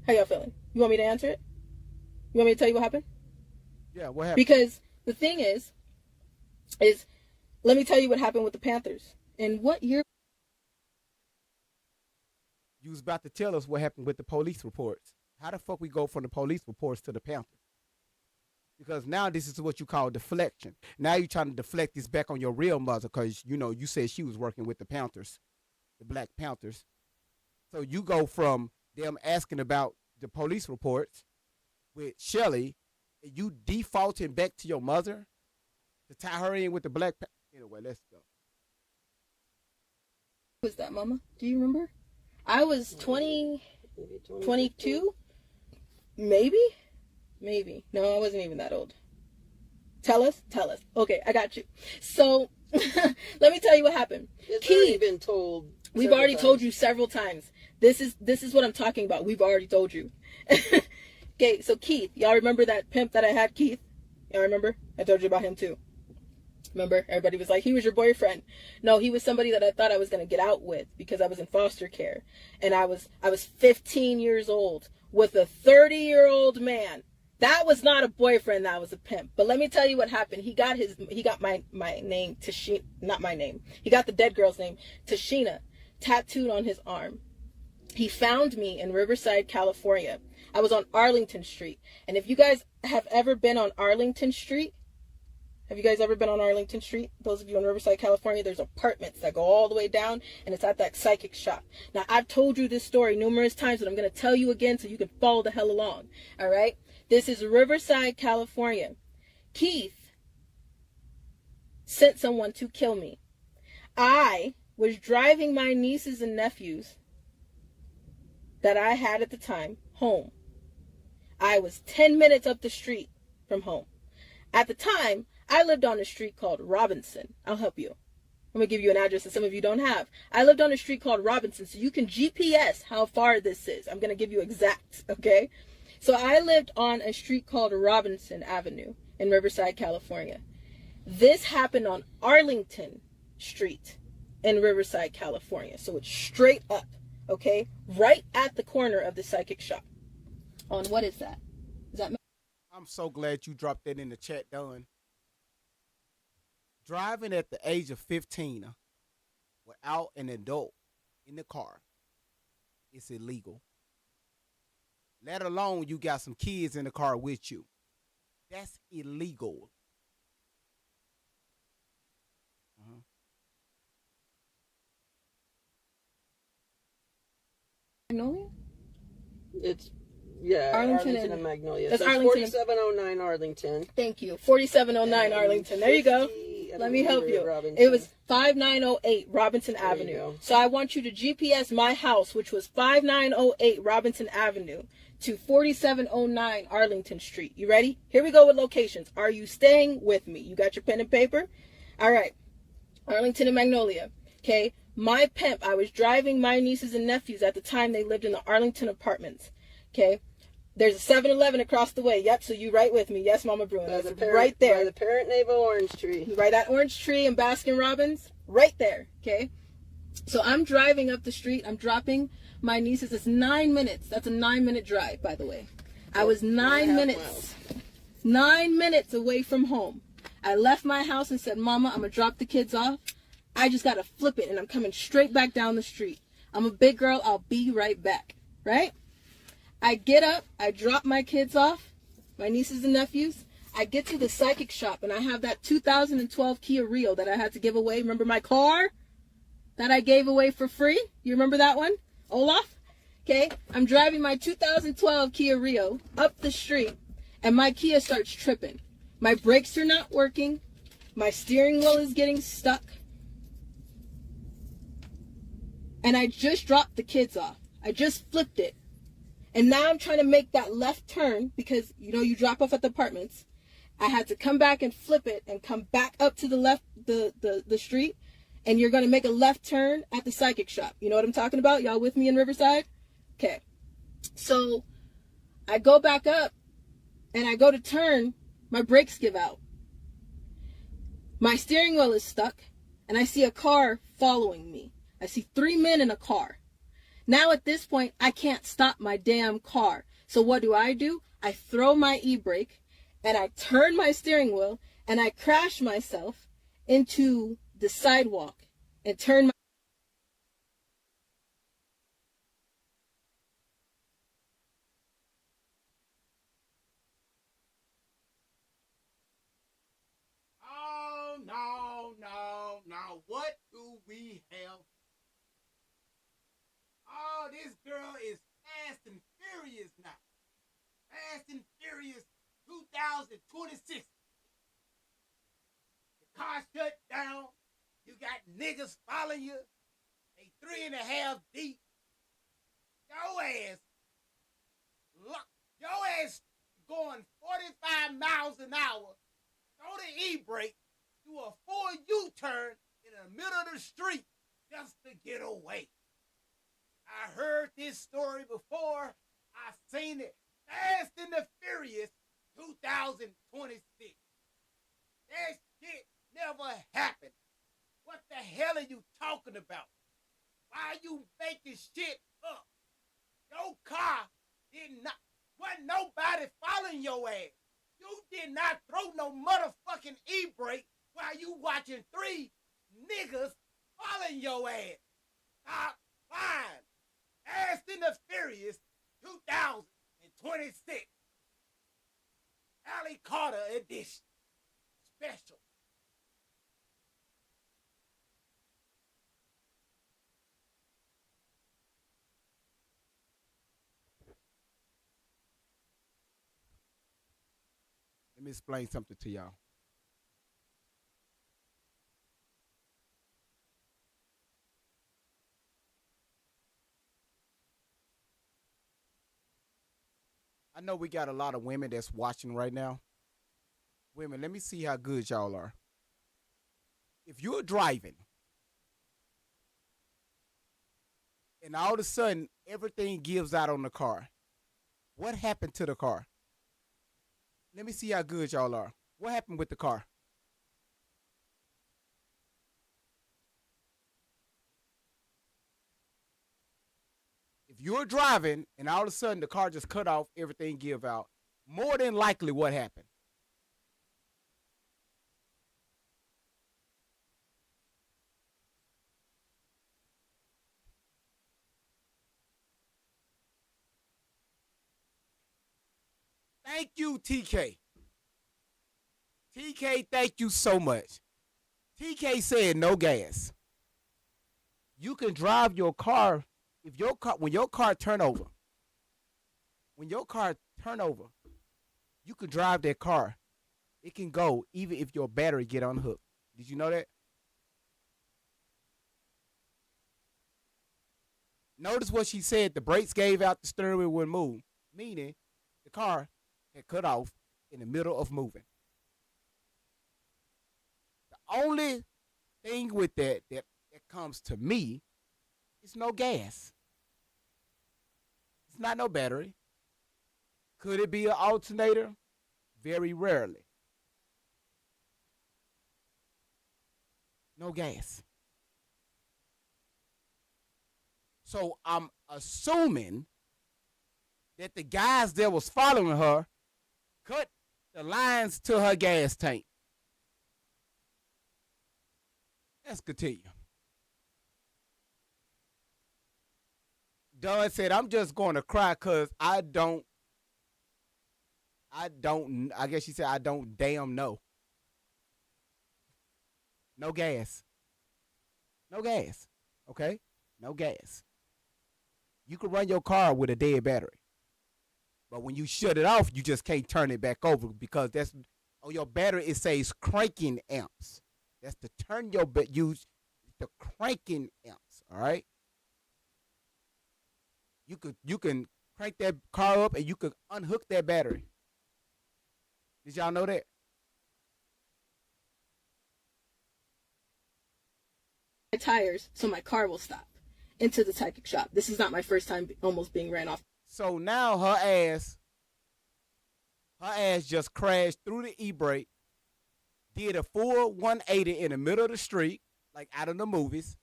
How y'all feeling? You want me to answer it? You want me to tell you what happened? Yeah, what happened? Because the thing is let me tell you what happened with the Panthers. In what year? You was about to tell us what happened with the police reports. How the fuck we go from the police reports to the Panthers? Because now this is what you call deflection. Now you're trying to deflect this back on your real mother because, you said she was working with the Panthers, the Black Panthers. So you go from them asking about the police reports with Shelly, and you defaulting back to your mother to tie her in with the Black Panthers. Anyway, let's go. What was that, Mama? Do you remember? I was 22, maybe. No, I wasn't even that old. Tell us. Okay, I got you. So, let me tell you what happened. It's already been told. We've already told you several times. This is what I'm talking about. We've already told you. Okay, so Keith, y'all remember that pimp that I had, Keith? Y'all remember? I told you about him too. Remember, everybody was like, he was your boyfriend. No, he was somebody that I thought I was going to get out with because I was in foster care. And I was 15 years old with a 30-year-old man. That was not a boyfriend, that was a pimp. But let me tell you what happened. He got my name, Tashina, not my name. He got the dead girl's name, Tashina, tattooed on his arm. He found me in Riverside, California. I was on Arlington Street. And if you guys have ever been on Arlington Street, have you guys ever been on Arlington Street? Those of you in Riverside, California, there's apartments that go all the way down, and it's at that psychic shop. Now, I've told you this story numerous times, but I'm going to tell you again so you can follow the hell along. All right? This is Riverside, California. Keith sent someone to kill me. I was driving my nieces and nephews that I had at the time home. I was 10 minutes up the street from home. At the time, I lived on a street called Robinson. I'll help you. I'm going to give you an address that some of you don't have. I lived on a street called Robinson, so you can GPS how far this is. I'm going to give you exact, okay? So I lived on a street called Robinson Avenue in Riverside, California. This happened on Arlington Street in Riverside, California. So it's straight up, okay? Right at the corner of the psychic shop. On what is that? Is that? I'm so glad you dropped that in the chat, Don. Driving at the age of 15 without an adult in the car is illegal. Let alone you got some kids in the car with you. That's illegal. Magnolia? It's Arlington and Magnolia. That's So Arlington. 4709 Arlington. Thank you. 4709 Arlington. There you go. Let me help you. Robinson. It was 5908 Robinson There you Avenue. go. So I want you to GPS my house, which was 5908 Robinson Avenue, to 4709 Arlington Street. You ready? Here we go with locations. Are you staying with me? You got your pen and paper? All right. Arlington and Magnolia. Okay. My pimp, I was driving my nieces and nephews at the time they lived in the Arlington apartments. Okay. There's a 7-Eleven across the way. Yep, so you right with me. Yes, Mama Bruin. It's right there. By the parent navel orange tree. Right, that orange tree in Baskin Robbins. Right there, okay? So I'm driving up the street. I'm dropping my nieces. It's 9 minutes. That's a 9-minute drive, by the way. I was 9 minutes. 9 minutes away from home. I left my house and said, Mama, I'm going to drop the kids off. I just got to flip it, and I'm coming straight back down the street. I'm a big girl. I'll be right back, right? I get up, I drop my kids off, my nieces and nephews. I get to the psychic shop, and I have that 2012 Kia Rio that I had to give away. Remember my car that I gave away for free? You remember that one, Olaf? Okay, I'm driving my 2012 Kia Rio up the street, and my Kia starts tripping. My brakes are not working. My steering wheel is getting stuck. And I just dropped the kids off. I just flipped it. And now I'm trying to make that left turn because, you know, you drop off at the apartments. I had to come back and flip it and come back up to the left, the street. And you're going to make a left turn at the psychic shop. You know what I'm talking about? Y'all with me in Riverside? Okay. So I go back up and I go to turn. My brakes give out. My steering wheel is stuck. And I see a car following me. I see 3 men in a car. Now at this point, I can't stop my damn car. So what do? I throw my e-brake and I turn my steering wheel and I crash myself into the sidewalk and turn my... Oh, no. What do we have? Oh, this girl is Fast and Furious now. Fast and Furious 2026. The car shut down. You got niggas following you. They 3.5 deep. Your ass going 45 miles an hour. Throw the e-brake, do a full U-turn in the middle of the street just to get away. I heard this story before. I seen it. Fast and the Furious 2026. That shit never happened. What the hell are you talking about? Why are you making shit up? Your car wasn't nobody following your ass. You did not throw no motherfucking e-brake while you watching 3 niggas following your ass. Stop lying. Fast and the Furious 2026. Allie Carter edition. Special. Let me explain something to y'all. I know we got a lot of women that's watching right now. Women, let me see how good y'all are. If you're driving and all of a sudden everything gives out on the car, what happened to the car? Let me see how good y'all are. What happened with the car? If you're driving and all of a sudden the car just cut off, everything give out, more than likely what happened? Thank you, TK. TK, thank you so much. TK said no gas. You can drive your car when your car turn over. When your car turn over, you can drive that car. It can go even if your battery get unhooked. Did you know that? Notice what she said. The brakes gave out, the steering wheel wouldn't move. Meaning the car had cut off in the middle of moving. The only thing with that comes to me is no gas. It's not no battery. Could it be an alternator? Very rarely. No gas. So I'm assuming that the guys that was following her cut the lines to her gas tank. Let's continue. Dawn said, I'm just going to cry because I guess she said, I don't damn know. No gas. No gas. Okay? No gas. You can run your car with a dead battery. But when you shut it off, you just can't turn it back over because that's on your battery it says cranking amps. That's to turn your use the cranking amps, all right? You can crank that car up and you could unhook that battery. Did y'all know that? My tires so my car will stop into the psychic shop. This is not my first time almost being ran off. So now her ass just crashed through the e-brake, did a full 180 in the middle of the street, like out of the movies,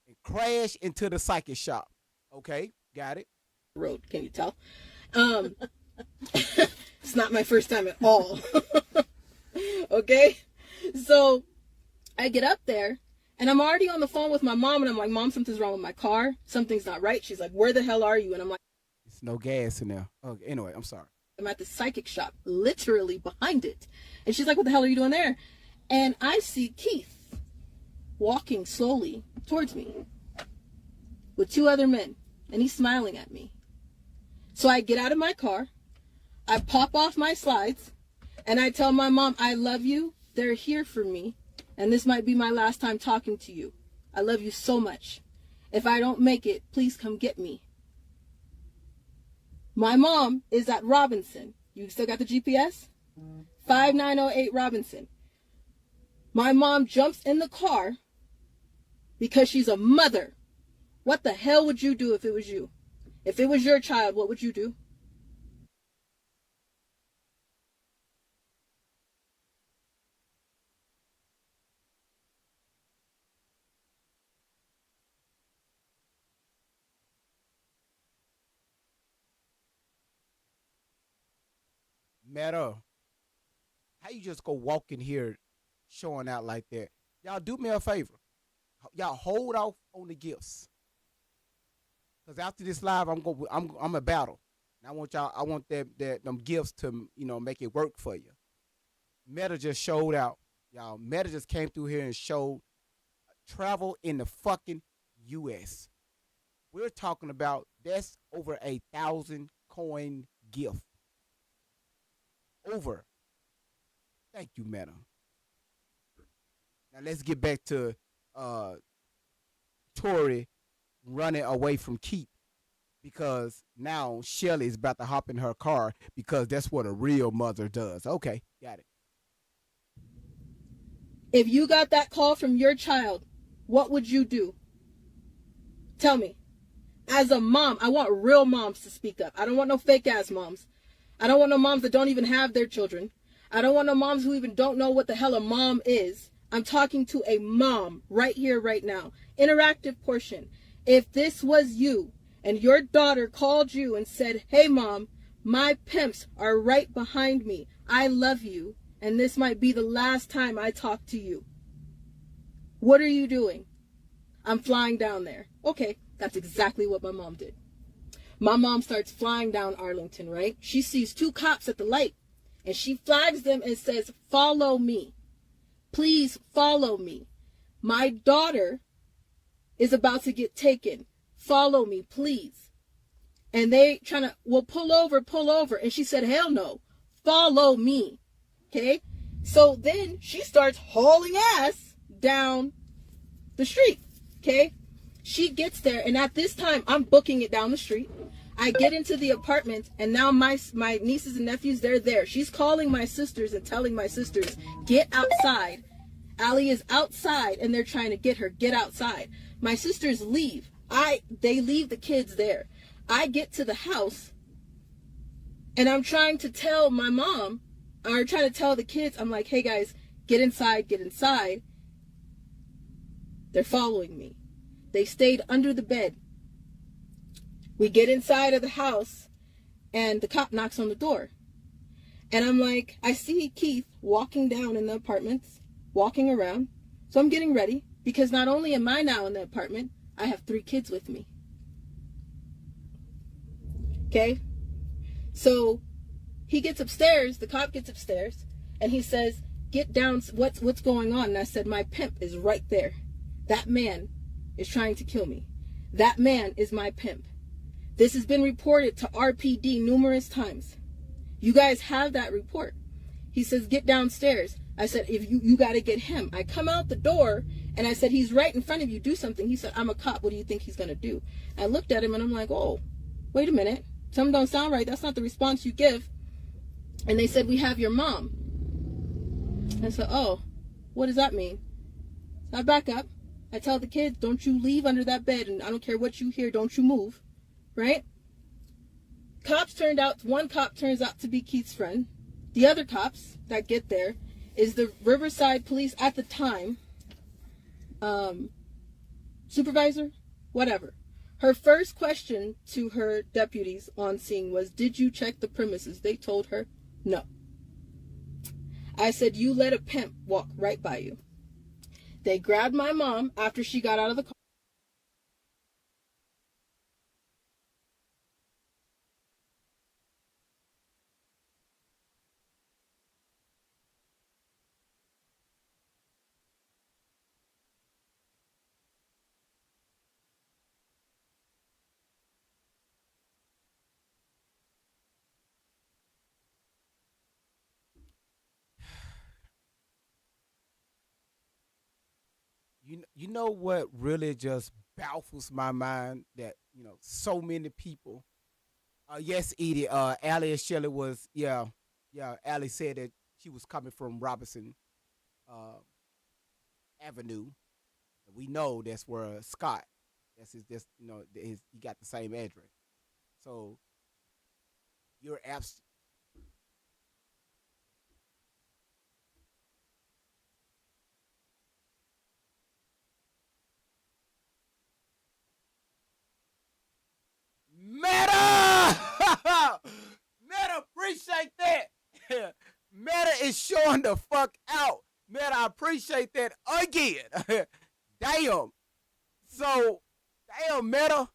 and crashed into the psychic shop. Okay, got it. Road, can you tell? It's not my first time at all. Okay? So I get up there and I'm already on the phone with my mom and I'm like, Mom, something's wrong with my car. Something's not right. She's like, where the hell are you? And I'm like, there's no gas in there. Okay, anyway, I'm sorry. I'm at the psychic shop, literally behind it. And she's like, what the hell are you doing there? And I see Keith walking slowly towards me with two other men. And he's smiling at me. So I get out of my car. I pop off my slides. And I tell my mom, I love you. They're here for me. And this might be my last time talking to you. I love you so much. If I don't make it, please come get me. My mom is at Robinson. You still got the GPS? 5908 Robinson. My mom jumps in the car because she's a mother. What the hell would you do if it was you? If it was your child, what would you do? Meta, how you just go walk in here showing out like that? Y'all do me a favor. Y'all hold off on the gifts. Cause after this live, I'm a battle. And I want them gifts to, make it work for you. Meta just showed out. Y'all, Meta just came through here and showed travel in the fucking US. We're talking about that's over 1,000 coin gift. Over. Thank you, Meta. Now let's get back to Tori running away from Keith because now Shelly is about to hop in her car because that's what a real mother does. Okay, got it. If you got that call from your child, what would you do? Tell me. As a mom, I want real moms to speak up. I don't want no fake ass moms. I don't want no moms that don't even have their children. I don't want no moms who even don't know what the hell a mom is. I'm talking to a mom right here, right now. Interactive portion. If this was you and your daughter called you and said, hey, Mom, my pimps are right behind me. I love you. And this might be the last time I talk to you. What are you doing? I'm flying down there. Okay, that's exactly what my mom did. My mom starts flying down Arlington, right? She sees two cops at the light and she flags them and says, follow me. Please follow me. My daughter is about to get taken. Follow me, please. And they trying to, well, pull over. And she said, hell no, follow me. Okay. So then she starts hauling ass down the street. Okay? She gets there, and at this time, I'm booking it down the street. I get into the apartment, and now my nieces and nephews, they're there. She's calling my sisters and telling my sisters, get outside. Allie is outside, and they're trying to get her. Get outside. My sisters leave. They leave the kids there. I get to the house, and I'm trying to tell my mom, or trying to tell the kids, I'm like, hey guys, get inside, get inside. They're following me. They stayed under the bed. We get inside of the house, and the cop knocks on the door. And I'm like, I see Keith walking down in the apartments, walking around. So I'm getting ready, because not only am I now in the apartment, I have 3 kids with me. Okay? So he gets upstairs, the cop gets upstairs, and he says, get down, what's going on? And I said, my pimp is right there. That man is trying to kill me. That man is my pimp. This has been reported to RPD numerous times. You guys have that report. He says, get downstairs. I said, if you got to get him. I come out the door, and I said, he's right in front of you. Do something. He said, I'm a cop. What do you think he's going to do? I looked at him, and I'm like, oh, wait a minute. Something don't sound right. That's not the response you give. And they said, we have your mom. I said, oh, what does that mean? So I back up. I tell the kids, don't you leave under that bed, and I don't care what you hear, don't you move. Right? One cop turns out to be Keith's friend. The other cops that get there is the Riverside police at the time, supervisor, whatever. Her first question to her deputies on scene was, did you check the premises? They told her, no. I said, you let a pimp walk right by you. They grabbed my mom after she got out of the car. You know what really just baffles my mind, that so many people. Yes, Edie. Allie and Shelly was, yeah. Allie said that she was coming from Robinson uh, Avenue. We know that's where Scott. That's his. That's he got the same address. So you're abs. Meta! Meta, appreciate that. Meta is showing the fuck out. Meta, I appreciate that again. Damn. So, damn, Meta.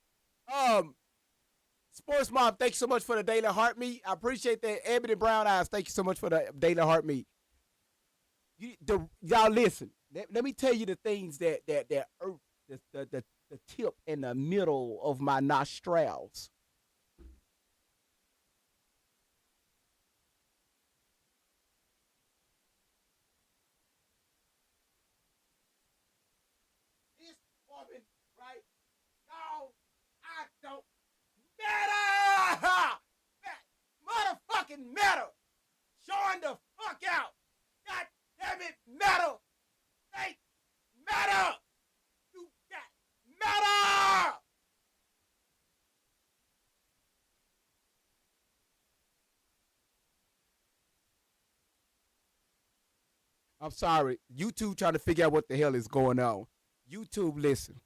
Sports Mom, thank you so much for the daily heart meat. I appreciate that. Ebony Brown Eyes, thank you so much for the daily heart meat. Y'all listen. Let me tell you the things that irk the tip in the middle of my nostrils. This woman right now, I don't matter. Motherfucking matter. Showing the fuck out. God damn it, matter. Hey, matter. You got matter. I'm sorry. YouTube trying to figure out what the hell is going on. YouTube, listen.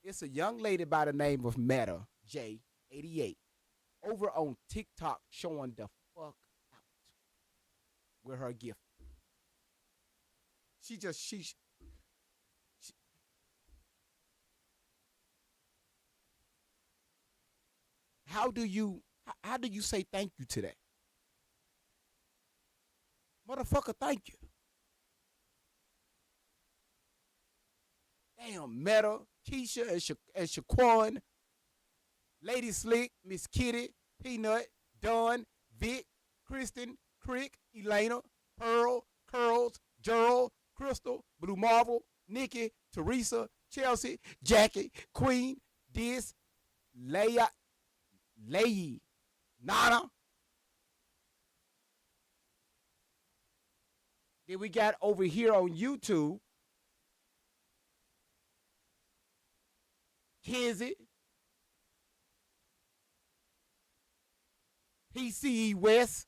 It's a young lady by the name of Meta J88 over on TikTok showing the fuck out with her gift. She how do you say thank you to that? Motherfucker, thank you. Damn, Meta, Keisha, and Shaquan, Lady Slick, Miss Kitty, Peanut, Dawn, Vic, Kristen, Crick, Elena, Pearl, Pearls, Gerald, Crystal, Blue Marvel, Nikki, Teresa, Chelsea, Jackie, Queen, Diz, Leia, Nana. Then we got over here on YouTube, Kenzie, PCE West,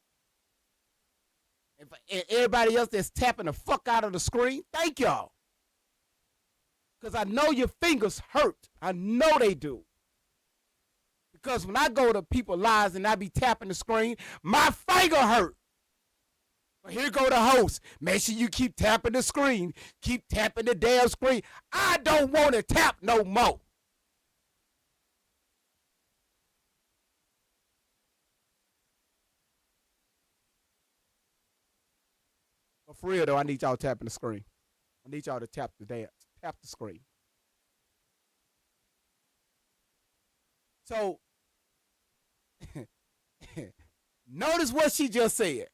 and everybody else that's tapping the fuck out of the screen. Thank y'all. Because I know your fingers hurt. I know they do. Because when I go to people's lives and I be tapping the screen, my finger hurt. But here go the host. Make sure you keep tapping the screen. Keep tapping the damn screen. I don't want to tap no more. But for real though, I need y'all tapping the screen. I need y'all to tap the screen. So, notice what she just said.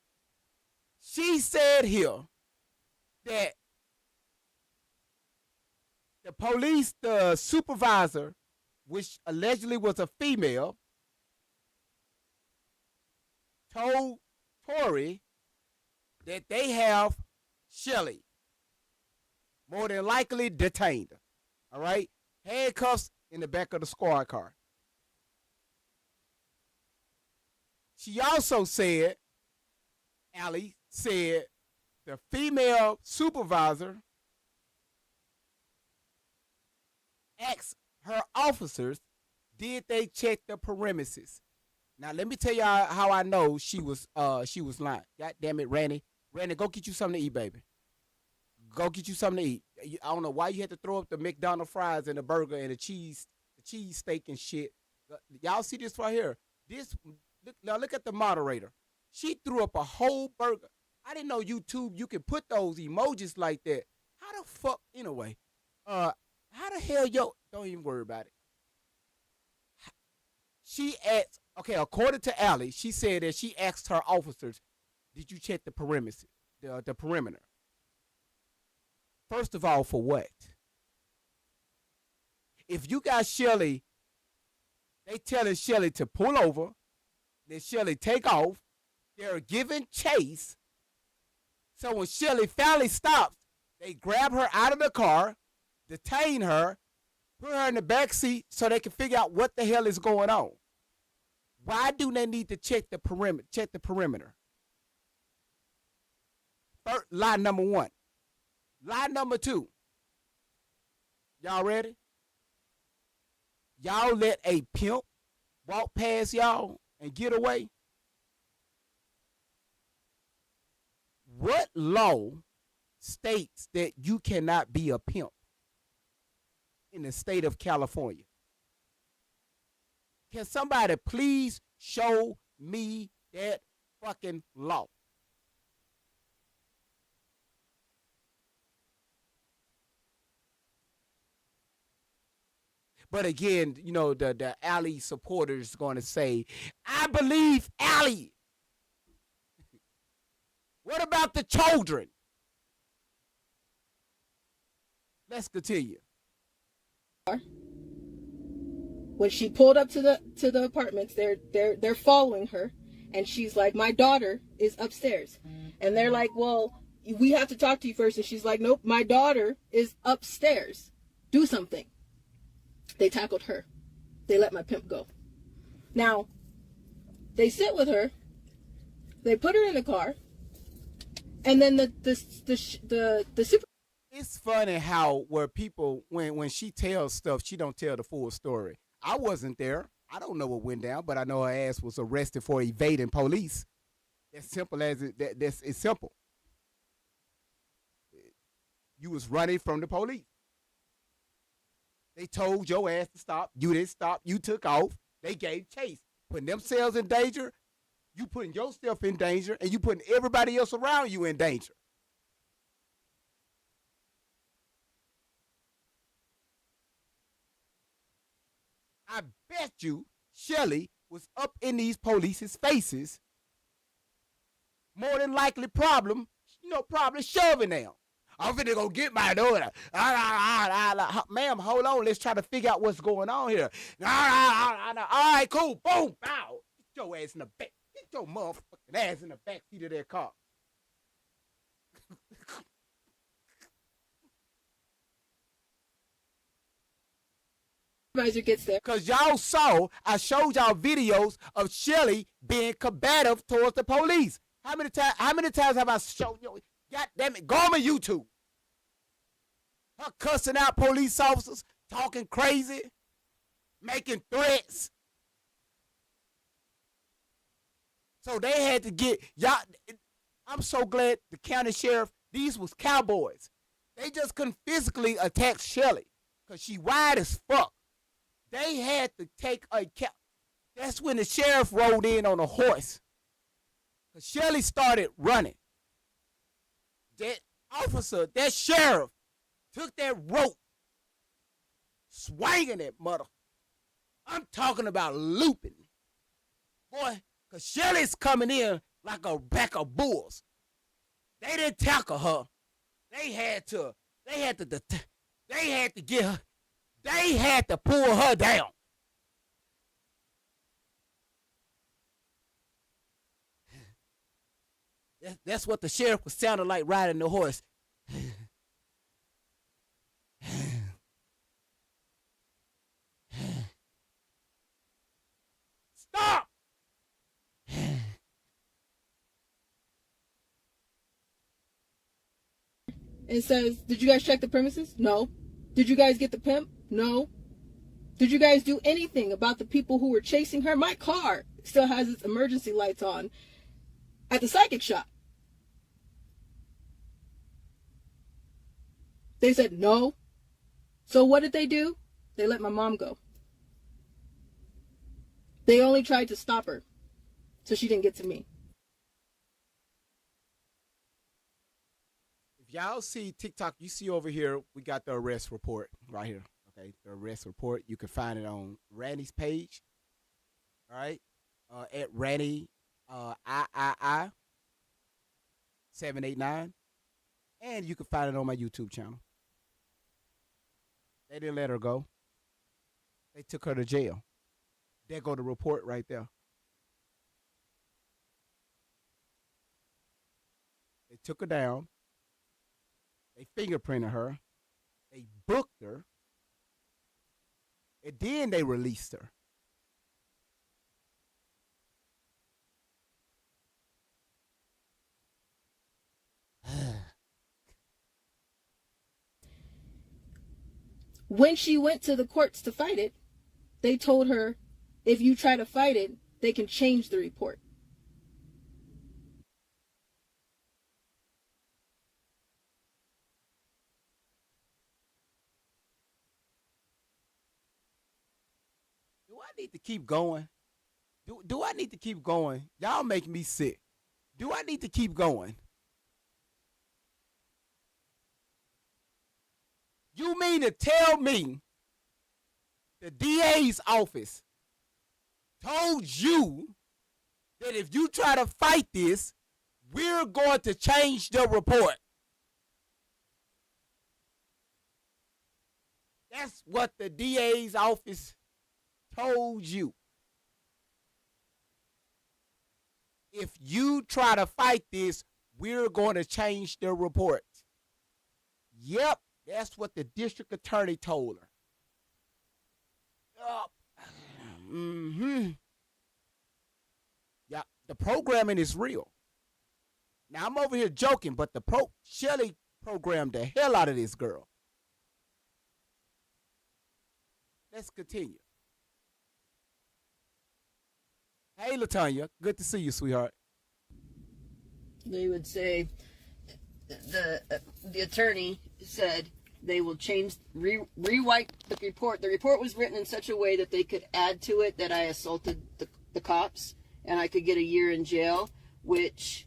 She said here that the police, the supervisor, which allegedly was a female, told Tori that they have Shelly more than likely detained her. All right? Handcuffs in the back of the squad car. She also said, Allie said, the female supervisor asked her officers, did they check the premises? Now let me tell y'all how I know she was lying. God damn it, Randy. Randy, go get you something to eat, baby. Go get you something to eat. I don't know why you had to throw up the McDonald's fries and the burger and the cheese steak and shit. Y'all see this right here? Now look at the moderator. She threw up a whole burger. I didn't know YouTube, you can put those emojis like that. How the fuck, anyway? How the hell, don't even worry about it. She asked, okay, according to Allie, she said that she asked her officers, did you check the perimeter? The perimeter. First of all, for what? If you got Shelly, they telling Shelly to pull over, then Shelly take off. They're giving chase. So when Shelly finally stops, they grab her out of the car, detain her, put her in the back seat so they can figure out what the hell is going on. Why do they need to check the perimeter? First, lie number one. Lie number two. Y'all ready? Y'all let a pimp walk past y'all and get away? What law states that you cannot be a pimp in the state of California? Can somebody please show me that fucking law? But again, you know, the Allie supporters going to say, I believe Allie. What about the children? Let's continue. When she pulled up to the apartments, they're following her, and she's like, my daughter is upstairs. And they're like, well, we have to talk to you first. And she's like, nope, my daughter is upstairs. Do something. They tackled her. They let my pimp go. Now, they sit with her. They put her in the car. And then the super. It's funny how where people, when she tells stuff, she don't tell the full story. I wasn't there. I don't know what went down, but I know her ass was arrested for evading police. As simple as it. It's simple. You was running from the police. They told your ass to stop. You didn't stop. You took off. They gave chase. Putting themselves in danger. You putting yourself in danger. And you putting everybody else around you in danger. I bet you Shelly was up in these police's faces. More than likely probably shoving them. I'm finna go get my daughter. Ma'am, hold on. Let's try to figure out what's going on here. All right, cool. Boom, bow. Get your ass in the back. Get your motherfucking ass in the back seat of that car. Supervisor gets there. Because y'all saw, I showed y'all videos of Shelly being combative towards the police. How many times have I shown you? God damn it, go on my YouTube. Her cussing out police officers, talking crazy, making threats. So they had to get, y'all, I'm so glad the county sheriff, these was cowboys. They just couldn't physically attack Shelly because she wide as fuck. They had to take a cap. That's when the sheriff rode in on a horse. Because Shelly started running. That officer, that sheriff, took that rope, swinging that mother. I'm talking about looping. Boy, because Shelly's coming in like a pack of bulls. They didn't tackle her. They had to get her. They had to pull her down. That's what the sheriff was sounding like riding the horse. Stop! And says, did you guys check the premises? No. Did you guys get the pimp? No. Did you guys do anything about the people who were chasing her? My car still has its emergency lights on at the psychic shop. They said no. So what did they do? They let my mom go. They only tried to stop her so she didn't get to me. If y'all see TikTok, you see over here, we got the arrest report right here. Okay, the arrest report. You can find it on Randy's page. All right, at Randy III 789, and you can find it on my YouTube channel. They didn't let her go. They took her to jail. There go the report right there. They took her down. They fingerprinted her. They booked her. And then they released her. When she went to the courts to fight it, they told her, if you try to fight it, they can change the report. Do I need to keep going? Do I need to keep going? Y'all make me sick. Do I need to keep going? You mean to tell me the DA's office told you that if you try to fight this, we're going to change the report? That's what the DA's office told you. If you try to fight this, we're going to change the report. Yep, that's what the district attorney told her. Yeah, the programming is real. Now I'm over here joking, but Shelly programmed the hell out of this girl. Let's continue. Hey, LaTanya, good to see you, sweetheart. They would say the attorney said they will change, rewrite the report. The report was written in such a way that they could add to it that I assaulted the cops and I could get a year in jail, which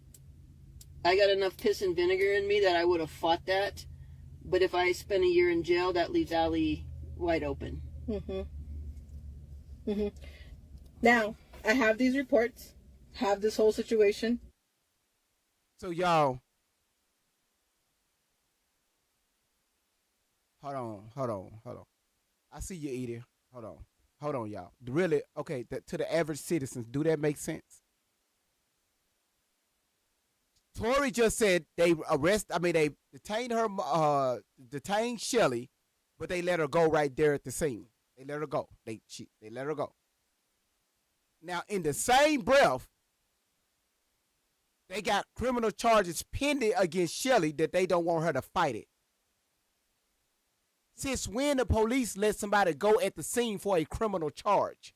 I got enough piss and vinegar in me that I would have fought that. But if I spend a year in jail, that leaves Allie wide open. Now, I have these reports, have this whole situation. So y'all, Hold on. I see you, Edie. Hold on, y'all. Really? Okay, to the average citizens, do that make sense? Tori just said they detained her, detained Shelly, but they let her go right there at the scene. They let her go. They let her go. Now, in the same breath, they got criminal charges pending against Shelly that they don't want her to fight it. Since when the police let somebody go at the scene for a criminal charge?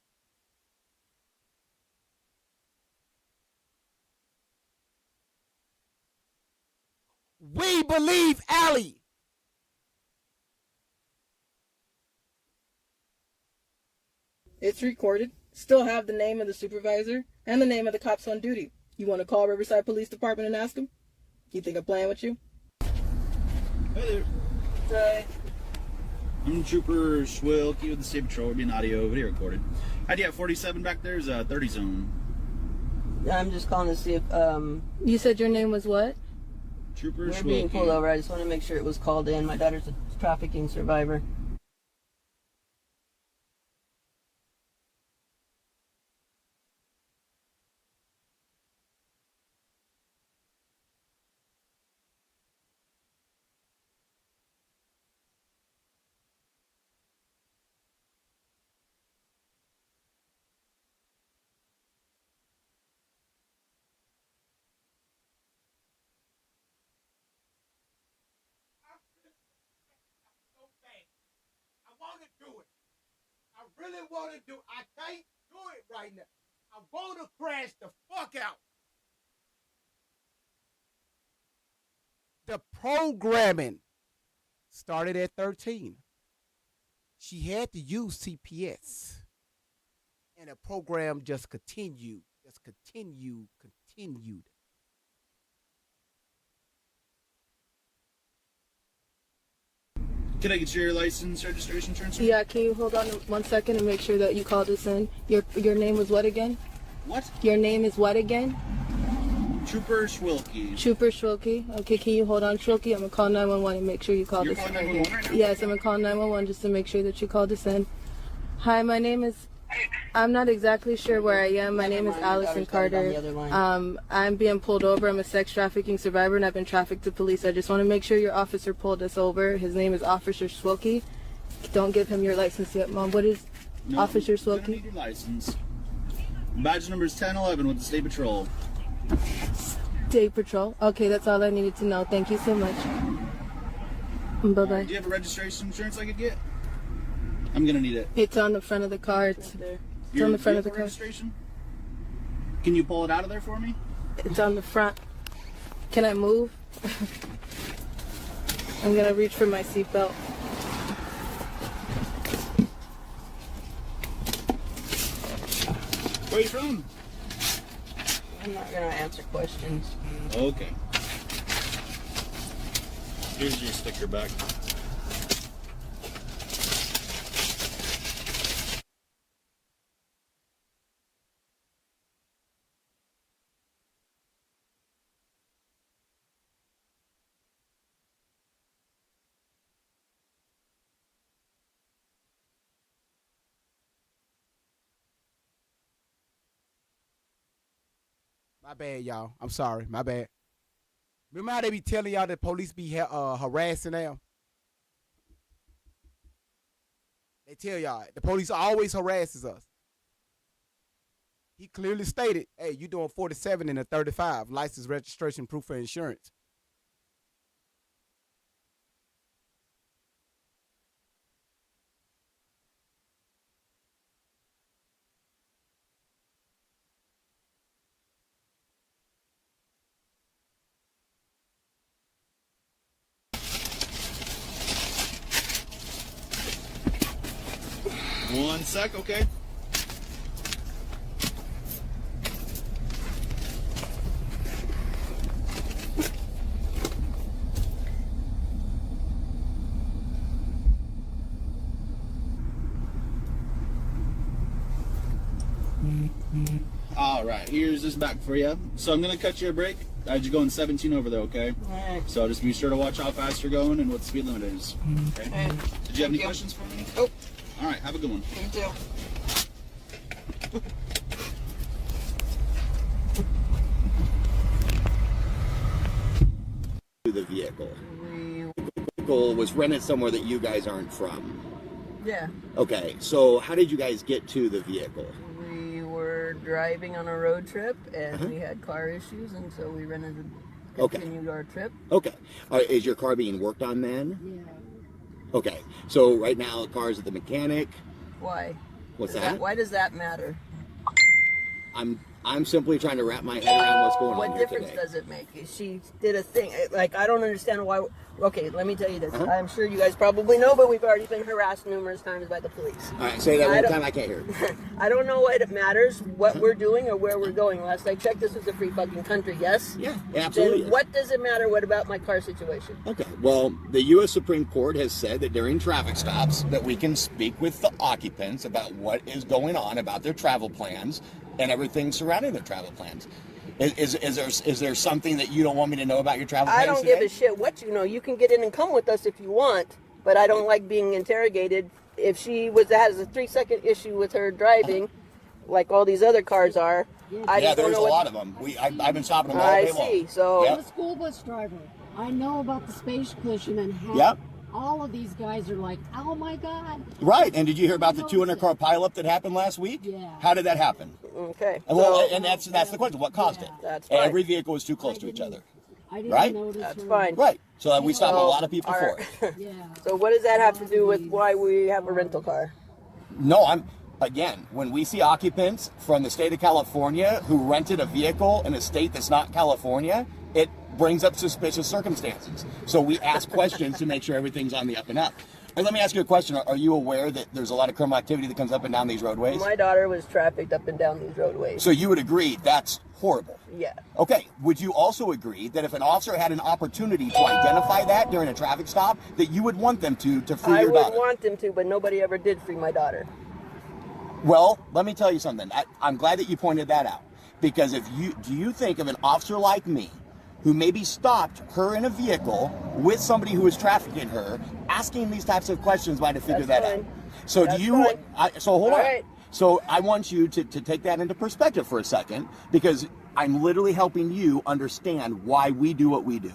We believe Allie. It's recorded. Still have the name of the supervisor and the name of the cops on duty. You want to call Riverside Police Department and ask them? You think I'm playing with you? Hey there. I'm Trooper Schwilke with the State Patrol. We're being audio, video recorded. ID at 47 back there is a 30 zone. I'm just calling to see if You said your name was what? Trooper we're Schwilke. being pulled over. I just want to make sure it was called in. My daughter's a trafficking survivor. I want to do it. I really want to do it. I can't do it right now. I want to crash the fuck out. The programming started at 13. She had to use CPS. And the program just continued. Continued. Can I get your license, registration, insurance? Sir? Yeah, can you hold on 1 second and make sure that you called us in? Your name was what again? What? Your name is what again? Trooper Schwilke. Trooper Schwilke. Okay, can you hold on, Schwilke? I'm gonna call 911 and make sure you called You're us calling in. 911 right now? Yes, I'm gonna call 911 just to make sure that you called us in. Hi, my name is. I'm not exactly sure where I am. My name is Allison Carter. I'm being pulled over. I'm a sex trafficking survivor, and I've been trafficked to police. I just want to make sure your officer pulled us over. His name is Officer Schwilke. Don't give him your license yet, Mom. What is No, Officer you're gonna Schwilke? need your license. Badge number is 1011 with the State Patrol. State Patrol. Okay, that's all I needed to know. Thank you so much. Bye-bye. Do you have a registration insurance I could get? I'm gonna need it. It's on the front of the car. It's on the front of the car. Registration? Can you pull it out of there for me? It's on the front. Can I move? I'm gonna reach for my seatbelt. Where are you from? I'm not going to answer questions. Okay. Here's your sticker back. My bad, y'all. I'm sorry. My bad. Remember how they be telling y'all that police be harassing them? They tell y'all the police always harasses us. He clearly stated, hey, you doing 47 and a 35, license, registration, proof of insurance. One sec, okay? All right, here's this back for you. So I'm gonna cut you a break. I had you going 17 over there, okay? Alright. So just be sure to watch how fast you're going and what the speed limit is. Okay? Alright. Did you have any you. questions for me? Nope. All right, have a good one. You too. The vehicle. The vehicle was rented somewhere that you guys aren't from. Yeah. Okay, so how did you guys get to the vehicle? We were driving on a road trip and we had car issues, and so we rented to continue our trip. Okay, is your car being worked on then? Yeah. Okay, so right now the car's at the mechanic. Why? What's that? Why does that matter? I'm simply trying to wrap my head around what's going on What here difference today. does it make? She did a thing. Like, I don't understand why. Okay, let me tell you this. I'm sure you guys probably know, but we've already been harassed numerous times by the police. All right, say that one time. I can't hear it. I don't know what it matters, what we're doing or where we're going. Last I checked, this was a free fucking country, yes? Yeah, absolutely. Then what does it matter? What about my car situation? Okay, well, the U.S. Supreme Court has said that during traffic stops that we can speak with the occupants about what is going on about their travel plans and everything surrounding their travel plans. Is there something that you don't want me to know about your travel plans I don't today? give a shit what you know. You can get in and come with us if you want, but I don't like being interrogated. If she has a 3-second issue with her driving, like all these other cars are, I Yeah, just don't there's know a what lot of them. I've been stopping them all I day long. see. So Yep. I'm a school bus driver. I know about the space cushion and how Yep. all of these guys are like, oh my God. Right, and did you hear about the 200-car pileup that happened last week? Yeah. How did that happen? okay. Well, So and that's the question. What caused it? That's fine. Every vehicle was too close to each other. I didn't Right? notice that's her. fine. Right. So we stopped a lot of people our- for it. Yeah. So what does that have to do with why we have a rental car? No, again, when we see occupants from the state of California who rented a vehicle in a state that's not California, it brings up suspicious circumstances. So we ask questions to make sure everything's on the up and up. And let me ask you a question. Are you aware that there's a lot of criminal activity that comes up and down these roadways? My daughter was trafficked up and down these roadways. So you would agree that's horrible? Yeah. Okay, would you also agree that if an officer had an opportunity to identify that during a traffic stop, that you would want them to free I your would daughter? want them to, but nobody ever did free my daughter. Well, let me tell you something. I'm glad that you pointed that out. Because do you think of an officer like me who maybe stopped her in a vehicle with somebody who was trafficking her, asking these types of questions by to figure That's that fine. out? So That's do you, fine. so hold All on. right. So I want you to take that into perspective for a second, because I'm literally helping you understand why we do what we do.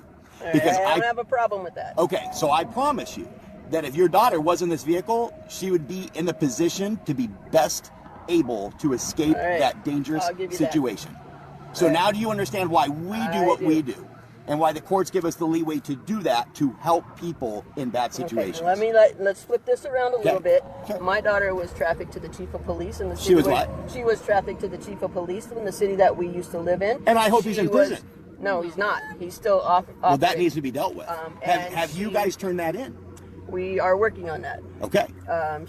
Because I don't have a problem with that. Okay, so I promise you that if your daughter was in this vehicle, she would be in the position to be best able to escape All right. that dangerous I'll give you that. situation. So now do you understand why we do what we do? And why the courts give us the leeway to do that to help people in bad situations? Okay, let's flip this around a little bit. Okay. My daughter was trafficked to the chief of police in the city. She was what? She was trafficked to the chief of police in the city that we used to live in. And I hope he's in prison. No, he's not. He's still off. Well, that needs to be dealt with. and Have you guys turned that in? We are working on that. Okay.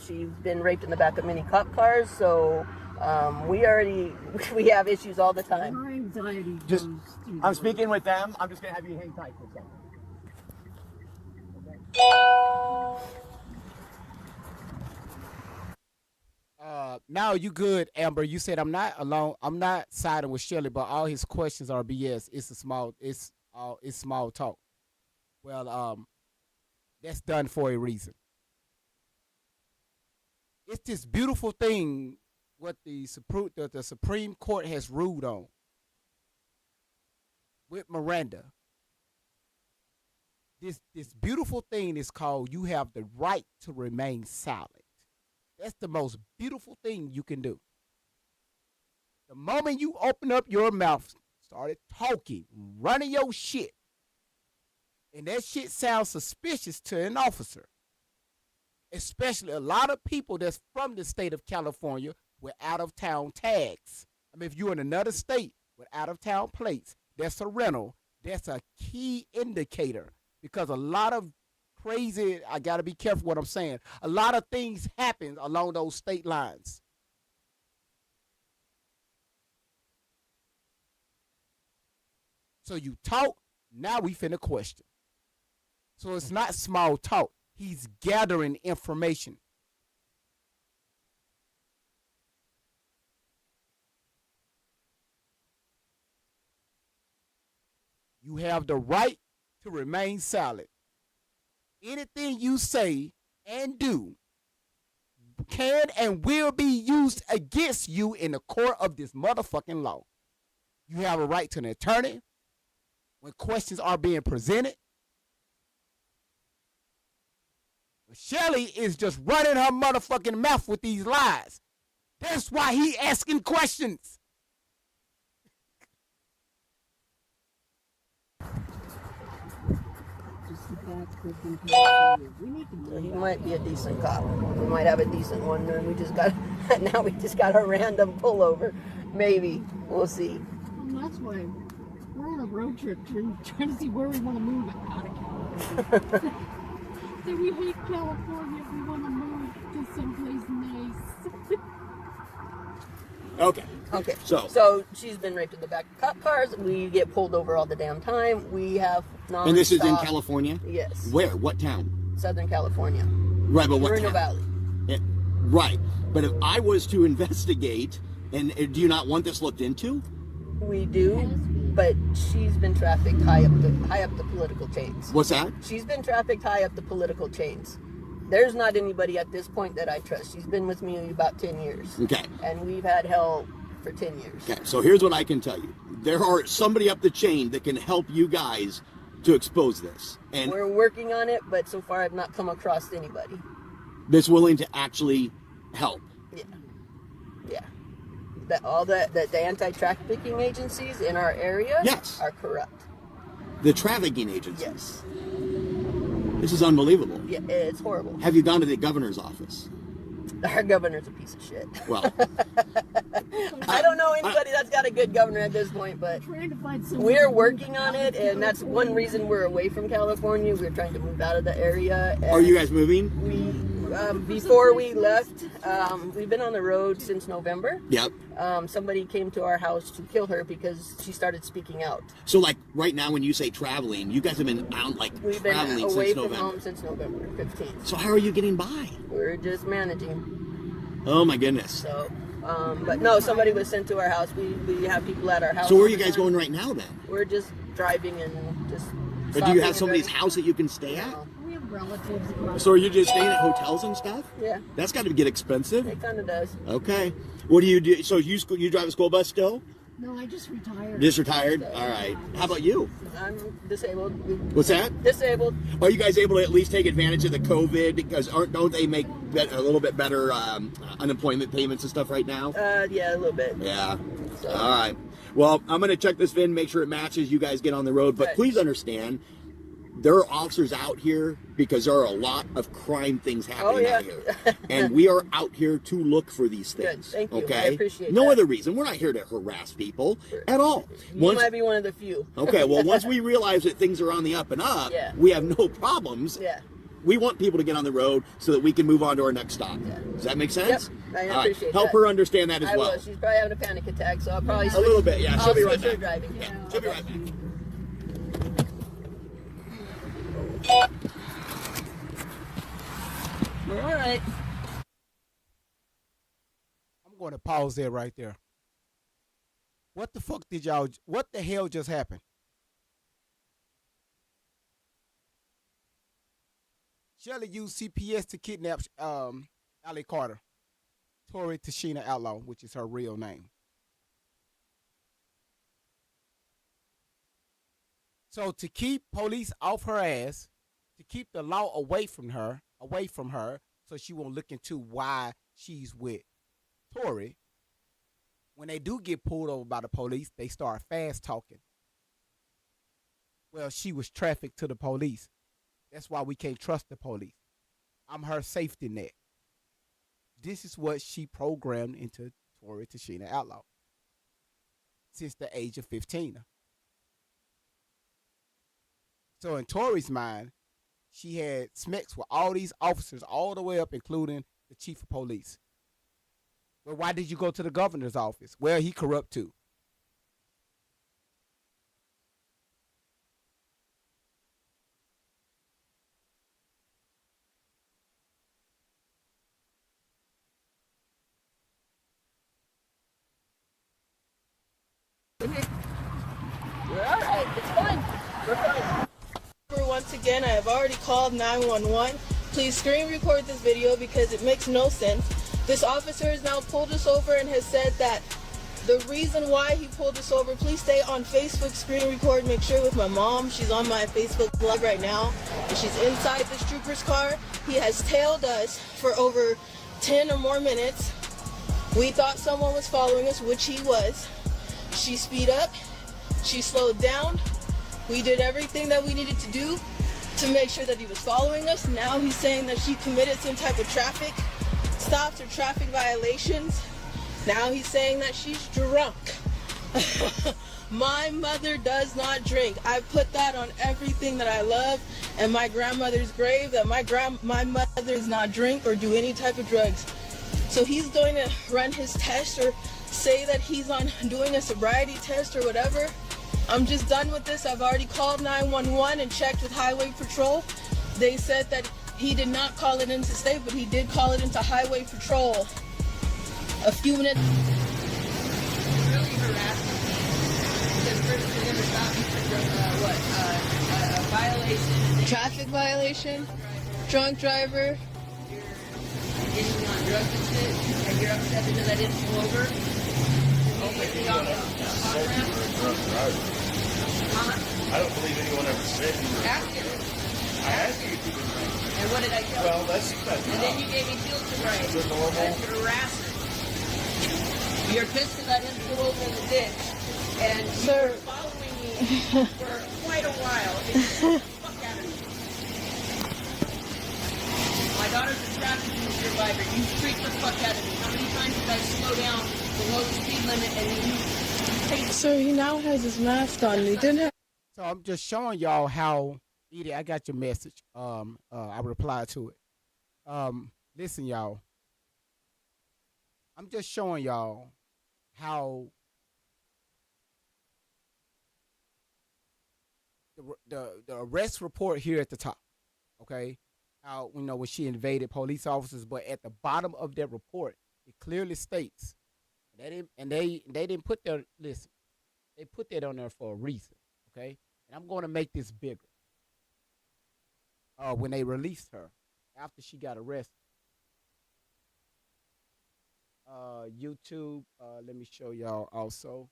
She's been raped in the back of many cop cars, so we have issues all the time. Her anxiety Just, goes through I'm the speaking with them. I'm just going to have you hang tight for a second. Now you good, Amber. You said I'm not alone. I'm not siding with Shelly, but all his questions are BS. It's small talk. Well, that's done for a reason. It's this beautiful thing what the Supreme Court has ruled on with Miranda. This beautiful thing is called you have the right to remain silent. That's the most beautiful thing you can do. The moment you open up your mouth, started talking, running your shit, and that shit sounds suspicious to an officer, especially a lot of people that's from the state of California with out-of-town tags. I mean, if you're in another state with out-of-town plates, that's a rental. That's a key indicator because a lot of crazy, I got to be careful what I'm saying, a lot of things happen along those state lines. So you talk, now we finna question. So it's not small talk. He's gathering information. You have the right to remain silent. Anything you say and do can and will be used against you in the court of this motherfucking law. You have a right to an attorney when questions are being presented. Shelly is just running her motherfucking mouth with these lies. That's why he asking questions. So he might be a decent cop. We might have a decent one, and now we just got a random pullover. Maybe. We'll see. And that's why we're on a road trip trying to see where we want to move out of California. So we hate California. We want to move to someplace nice. Okay. So she's been raped in the back of cop cars. We get pulled over all the damn time. We have non-stop. And this is in California? Yes. Where? What town? Southern California. Right, but what Moreno town? Valley. Right. But if I was to investigate, and do you not want this looked into? We do, but she's been trafficked high up the political chains. What's that? She's been trafficked high up the political chains. There's not anybody at this point that I trust. She's been with me about 10 years. Okay. And we've had hell for 10 years. Okay, so here's what I can tell you. There are somebody up the chain that can help you guys to expose this. And we're working on it, but so far I've not come across anybody. that's willing to actually help. Yeah. The anti-trafficking agencies in our area Yes. are corrupt. The trafficking agencies. Yes. This is unbelievable. Yeah, it's horrible. Have you gone to the governor's office? Our governor's a piece of shit. Well, I don't know anybody that's got a good governor at this point, but Trying to find some. we're working on it, and that's one reason we're away from California. We're trying to move out of the area. are you guys moving? Before we left, we've been on the road since November. Yep. Somebody came to our house to kill her because she started speaking out. So, like, right now when you say traveling, you guys have been out, like, We've been traveling away since from November. home since November 15th. So how are you getting by? We're just managing. Oh, my goodness. So, but no, somebody was sent to our house. We have people at our house. So where are all you the guys time. going right now, then? We're just driving and just. Or do stopping you have and somebody's driving. house that you can stay at? No. We have relatives across. So are you just staying at hotels and stuff? Yeah, That's got to get expensive. it kind of does. Okay. What do you do? So you drive a school bus still? No, I just retired. Just retired? All right. How about you? I'm disabled. What's that? Disabled. Are you guys able to at least take advantage of the COVID? Because don't they make a little bit better unemployment payments and stuff right now? Yeah, a little bit. Yeah. So- All right. Well, I'm going to check this VIN, make sure it matches. You guys get on the road. But Right. please understand, there are officers out here because there are a lot of crime things happening out here. And we are out here to look for these Good. things. Thank you. I Okay? appreciate no that. other reason. We're not here to harass people at all. You might be one of the few. Okay, well, once we realize that things are on the up and up, Yeah. we have no problems. Yeah. We want people to get on the road so that we can move on to our next stop. Yeah. Does that make sense? Yep, I All right. appreciate Help that. her understand that as I well. will. She's probably having a panic attack, so I'll probably A little bit, yeah. She'll I'll be right switch her back. driving. Yeah, she'll be right back. All right. I'm going to pause there right there. What the hell just happened? Shelly used CPS to kidnap Allie Carter, Tori Tashina Outlaw, which is her real name. So to keep police off her ass, to keep the law away from her, so she won't look into why she's with Tori, when they do get pulled over by the police, they start fast talking. Well, she was trafficked to the police. That's why we can't trust the police. I'm her safety net. This is what she programmed into Tori Tashina Outlaw since the age of 15. So in Tori's mind, she had smacks with all these officers all the way up, including the chief of police. Well, why did you go to the governor's office? Well, he corrupt too. You're all right. It's fine. I've already called 911. Please screen record this video because it makes no sense. This officer has now pulled us over and has said that the reason why he pulled us over, please stay on Facebook, screen record, make sure with my mom. She's on my Facebook Live right now, and she's inside this trooper's car. He has tailed us for over 10 or more minutes. We thought someone was following us, which he was. She speed up, she slowed down. We did everything that we needed to do to make sure that he was following us. Now he's saying that she committed some type of traffic stops or traffic violations. Now he's saying that she's drunk. My mother does not drink. I put that on everything that I love and my grandmother's grave, that my mother does not drink or do any type of drugs. So he's going to run his test or say that he's on doing a sobriety test or whatever. I'm just done with this. I've already called 911 and checked with Highway Patrol. They said that he did not call it into state, but he did call it into Highway Patrol a few minutes. Really harassing me. Because first they're going to stop me for a violation. Traffic violation, drunk driver. You're getting me on drugs and shit, and you're upset because I didn't pull over. Oh, but you on the on-ramp. I don't believe anyone ever said you were. Ask him. I asked you if you were drunk. And what did I tell you? Well, that's And then you gave me field sobriety. Is it normal? That's harasser. You're pissed because I didn't pull over in the ditch. And you were following me for quite a while. It just the fuck out of me. My daughter's a traffic survivor. You freaked the fuck out of me. How many times did I slow down below the speed limit and then you take Sir, he now has his mask on. He didn't have. So I'm just showing y'all how, Edie, I got your message. I replied to it. Listen, y'all. I'm just showing y'all how the arrest report here at the top, okay? How, you know, when she invaded police officers, but at the bottom of that report, it clearly states they didn't put their, listen, they put that on there for a reason, okay? And I'm going to make this bigger. When they released her after she got arrested. YouTube, let me show y'all also.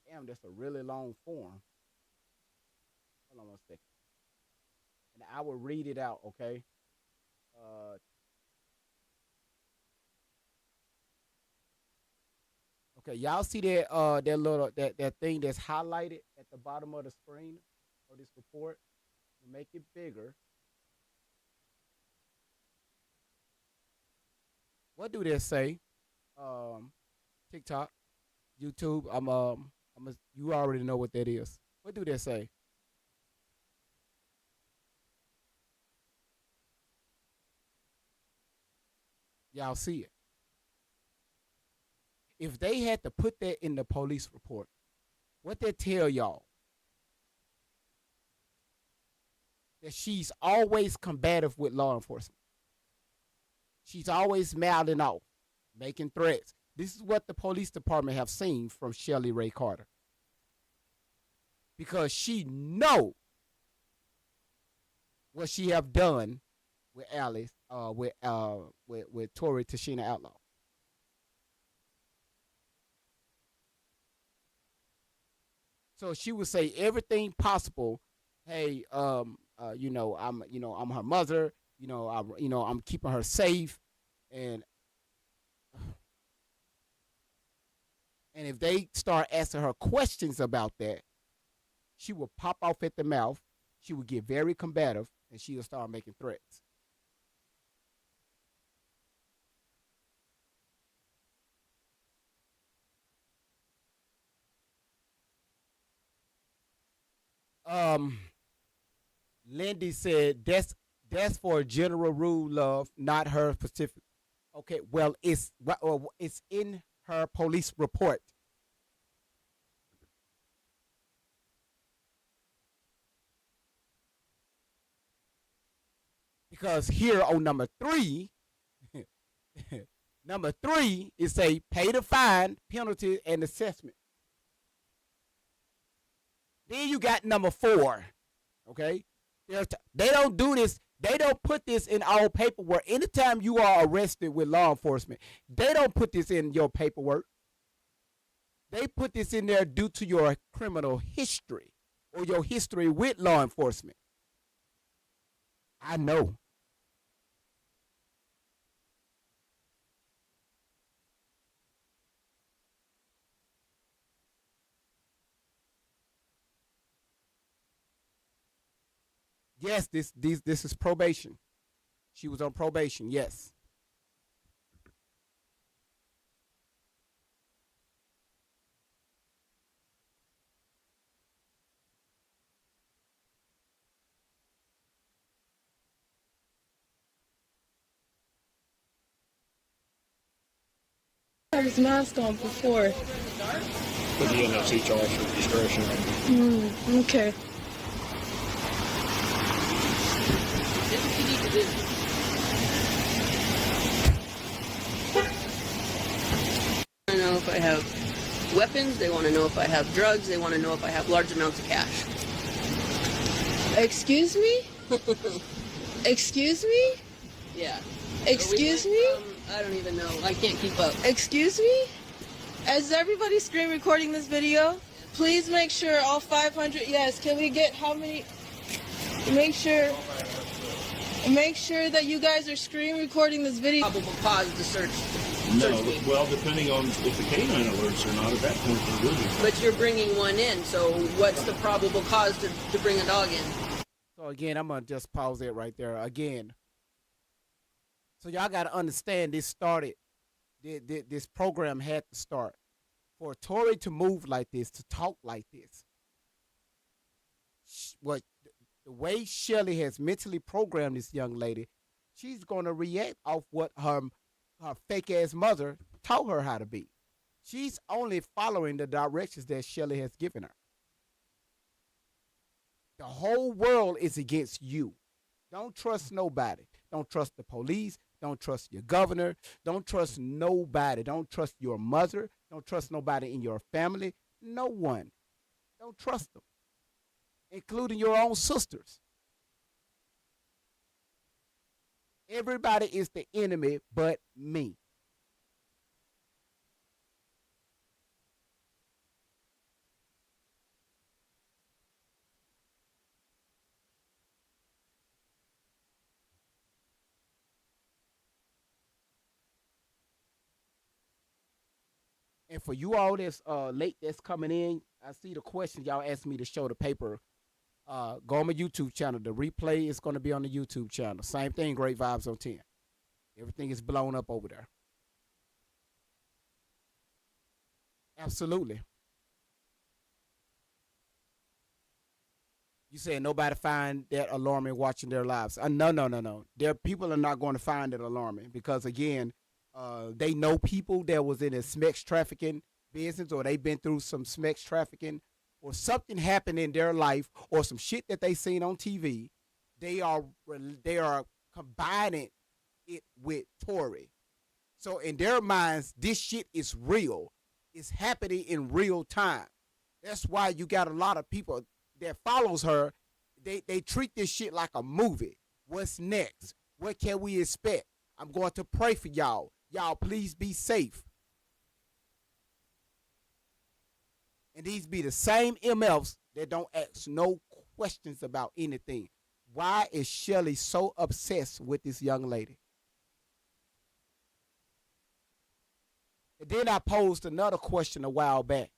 Damn, that's a really long form. Hold on one second. And I will read it out, okay? Okay, y'all see that that little that thing that's highlighted at the bottom of the screen of this report? We'll make it bigger. What do they say? TikTok, YouTube. You already know what that is. What do they say? Y'all see it. If they had to put that in the police report, what they tell y'all? That she's always combative with law enforcement. She's always mouthing off, making threats. This is what the police department have seen from Shelly Ray Carter. Because she know what she have done with Alice, with Tori Tashina Outlaw. So she would say everything possible. Hey, I'm her mother. I'm keeping her safe, and if they start asking her questions about that, she will pop off at the mouth. She will get very combative, and she will start making threats. Lindy said that's for a general rule, love, not her specific. Okay, well, it's in her police report. Because here on number 3, Number 3 is say pay the fine, penalty, and assessment. Then you got number 4. Okay, they don't do this. They don't put this in all paperwork. Anytime you are arrested with law enforcement, they don't put this in your paperwork. They put this in there due to your criminal history or your history with law enforcement. I know. Yes, this is probation. She was on probation. Yes. Had his mask on before. Put the NFC charge for discretion. Okay. They want to know if I have weapons. They want to know if I have drugs. They want to know if I have large amounts of cash. Excuse me? Excuse me? Yeah. Excuse So me? I don't even know. I can't keep up. Excuse me? Is everybody screen recording this video? Please make sure all 500. Yes, can we get how many? Make sure that you guys are screen recording this video. Probable cause to search. No, Search me. well, depending on if the canine alerts or not, at that point they're moving. But you're bringing one in, so what's the probable cause to bring a dog in? So again, I'm gonna just pause it right there. Again, so y'all gotta understand this started. This program had to start for Tori to move like this, to talk like this. What the way Shelly has mentally programmed this young lady, she's gonna react off what her fake ass mother taught her how to be. She's only following the directions that Shelly has given her. The whole world is against you. Don't trust nobody. Don't trust the police. Don't trust your governor. Don't trust nobody. Don't trust your mother. Don't trust nobody in your family. No one. Don't trust them, including your own sisters. Everybody is the enemy but me. And for you all that's late that's coming in, I see the question y'all asked me to show the paper. Go on my YouTube channel. The replay is going to be on the YouTube channel. Same thing, Great Vibes on 10. Everything is blown up over there. Absolutely. You said nobody find that alarming watching their lives. No. People are not going to find it alarming because, again, they know people that was in a sex trafficking business, or they've been through some sex trafficking, or something happened in their life, or some shit that they seen on TV. They are combining it with Tori. So in their minds, this shit is real. It's happening in real time. That's why you got a lot of people that follows her. They treat this shit like a movie. What's next? What can we expect? I'm going to pray for y'all. Y'all, please be safe. And these be the same MFs that don't ask no questions about anything. Why is Shelly so obsessed with this young lady? And then I posed another question a while back.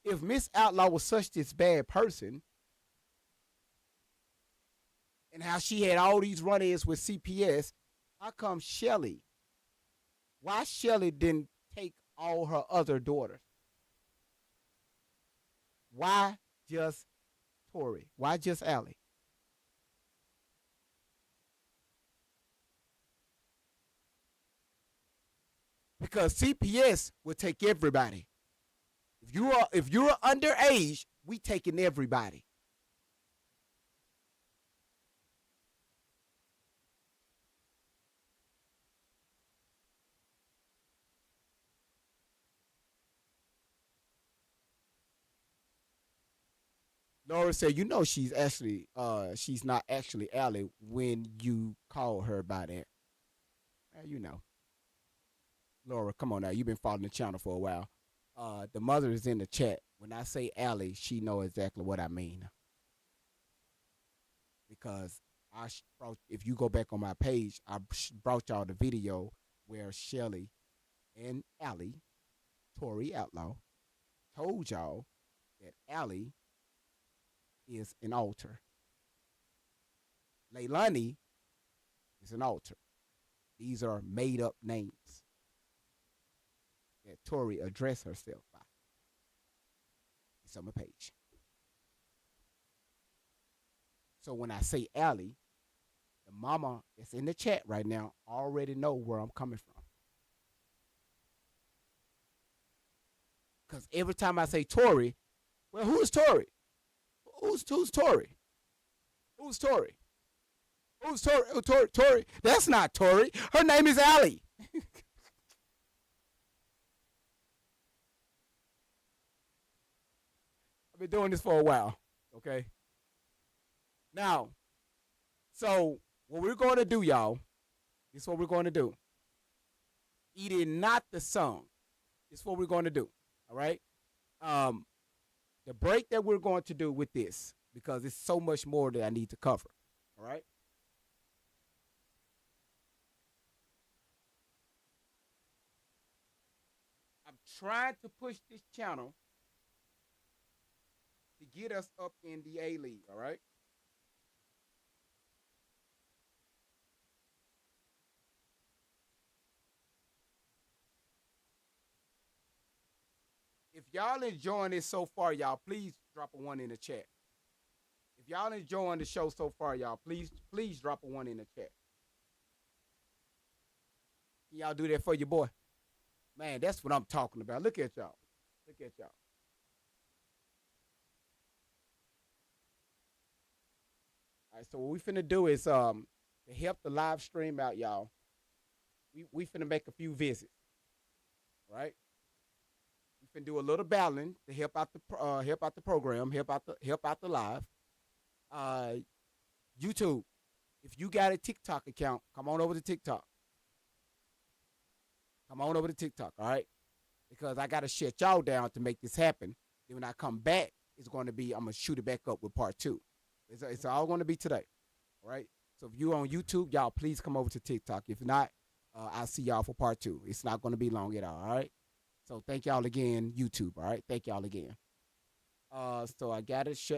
If Miss Outlaw was such this bad person, and how she had all these run-ins with CPS, how come Shelly? Why Shelly didn't take all her other daughters? Why just Tori? Why just Allie? Because CPS will take everybody. If you're underage, we taking everybody. Laura said, you know she's not actually Allie when you call her by that. You know. Laura, come on now. You've been following the channel for a while. The mother is in the chat. When I say Allie, she know exactly what I mean. Because if you go back on my page, I brought y'all the video where Shelly and Allie, Tori Outlaw, told y'all that Allie is an altar. Leilani is an altar. These are made up names that Tori addressed herself by. It's on my page. So when I say Allie, the mama that's in the chat right now already know where I'm coming from. Because every time I say Tori, well, who's Tori? Who's Tori? Who's Tori? Who's Tori? Oh, Tori. That's not Tori. Her name is Allie. I've been doing this for a while. Okay. Now, so what we're going to do, y'all, this is what we're going to do. Eating not the song. This is what we're going to do. All right. The break that we're going to do with this, because it's so much more that I need to cover. All right. I'm trying to push this channel to get us up in the A League. All right. If y'all enjoying this so far, y'all, please drop a 1 in the chat. If y'all enjoying the show so far, y'all, please drop a 1 in the chat. Can y'all do that for your boy? Man, that's what I'm talking about. Look at y'all. Look at y'all. All right, so what we finna do is to help the live stream out, y'all. We finna make a few visits. All right? We finna do a little battling to help out the program, help out the live. YouTube, if you got a TikTok account, come on over to TikTok. Come on over to TikTok, all right? Because I got to shut y'all down to make this happen. Then when I come back, it's going to be, I'm going to shoot it back up with part 2. It's all going to be today, all right? So if you on YouTube, y'all, please come over to TikTok. If not, I'll see y'all for part 2. It's not going to be long at all right? So thank y'all again, YouTube, all right? Thank y'all again. So I got it shut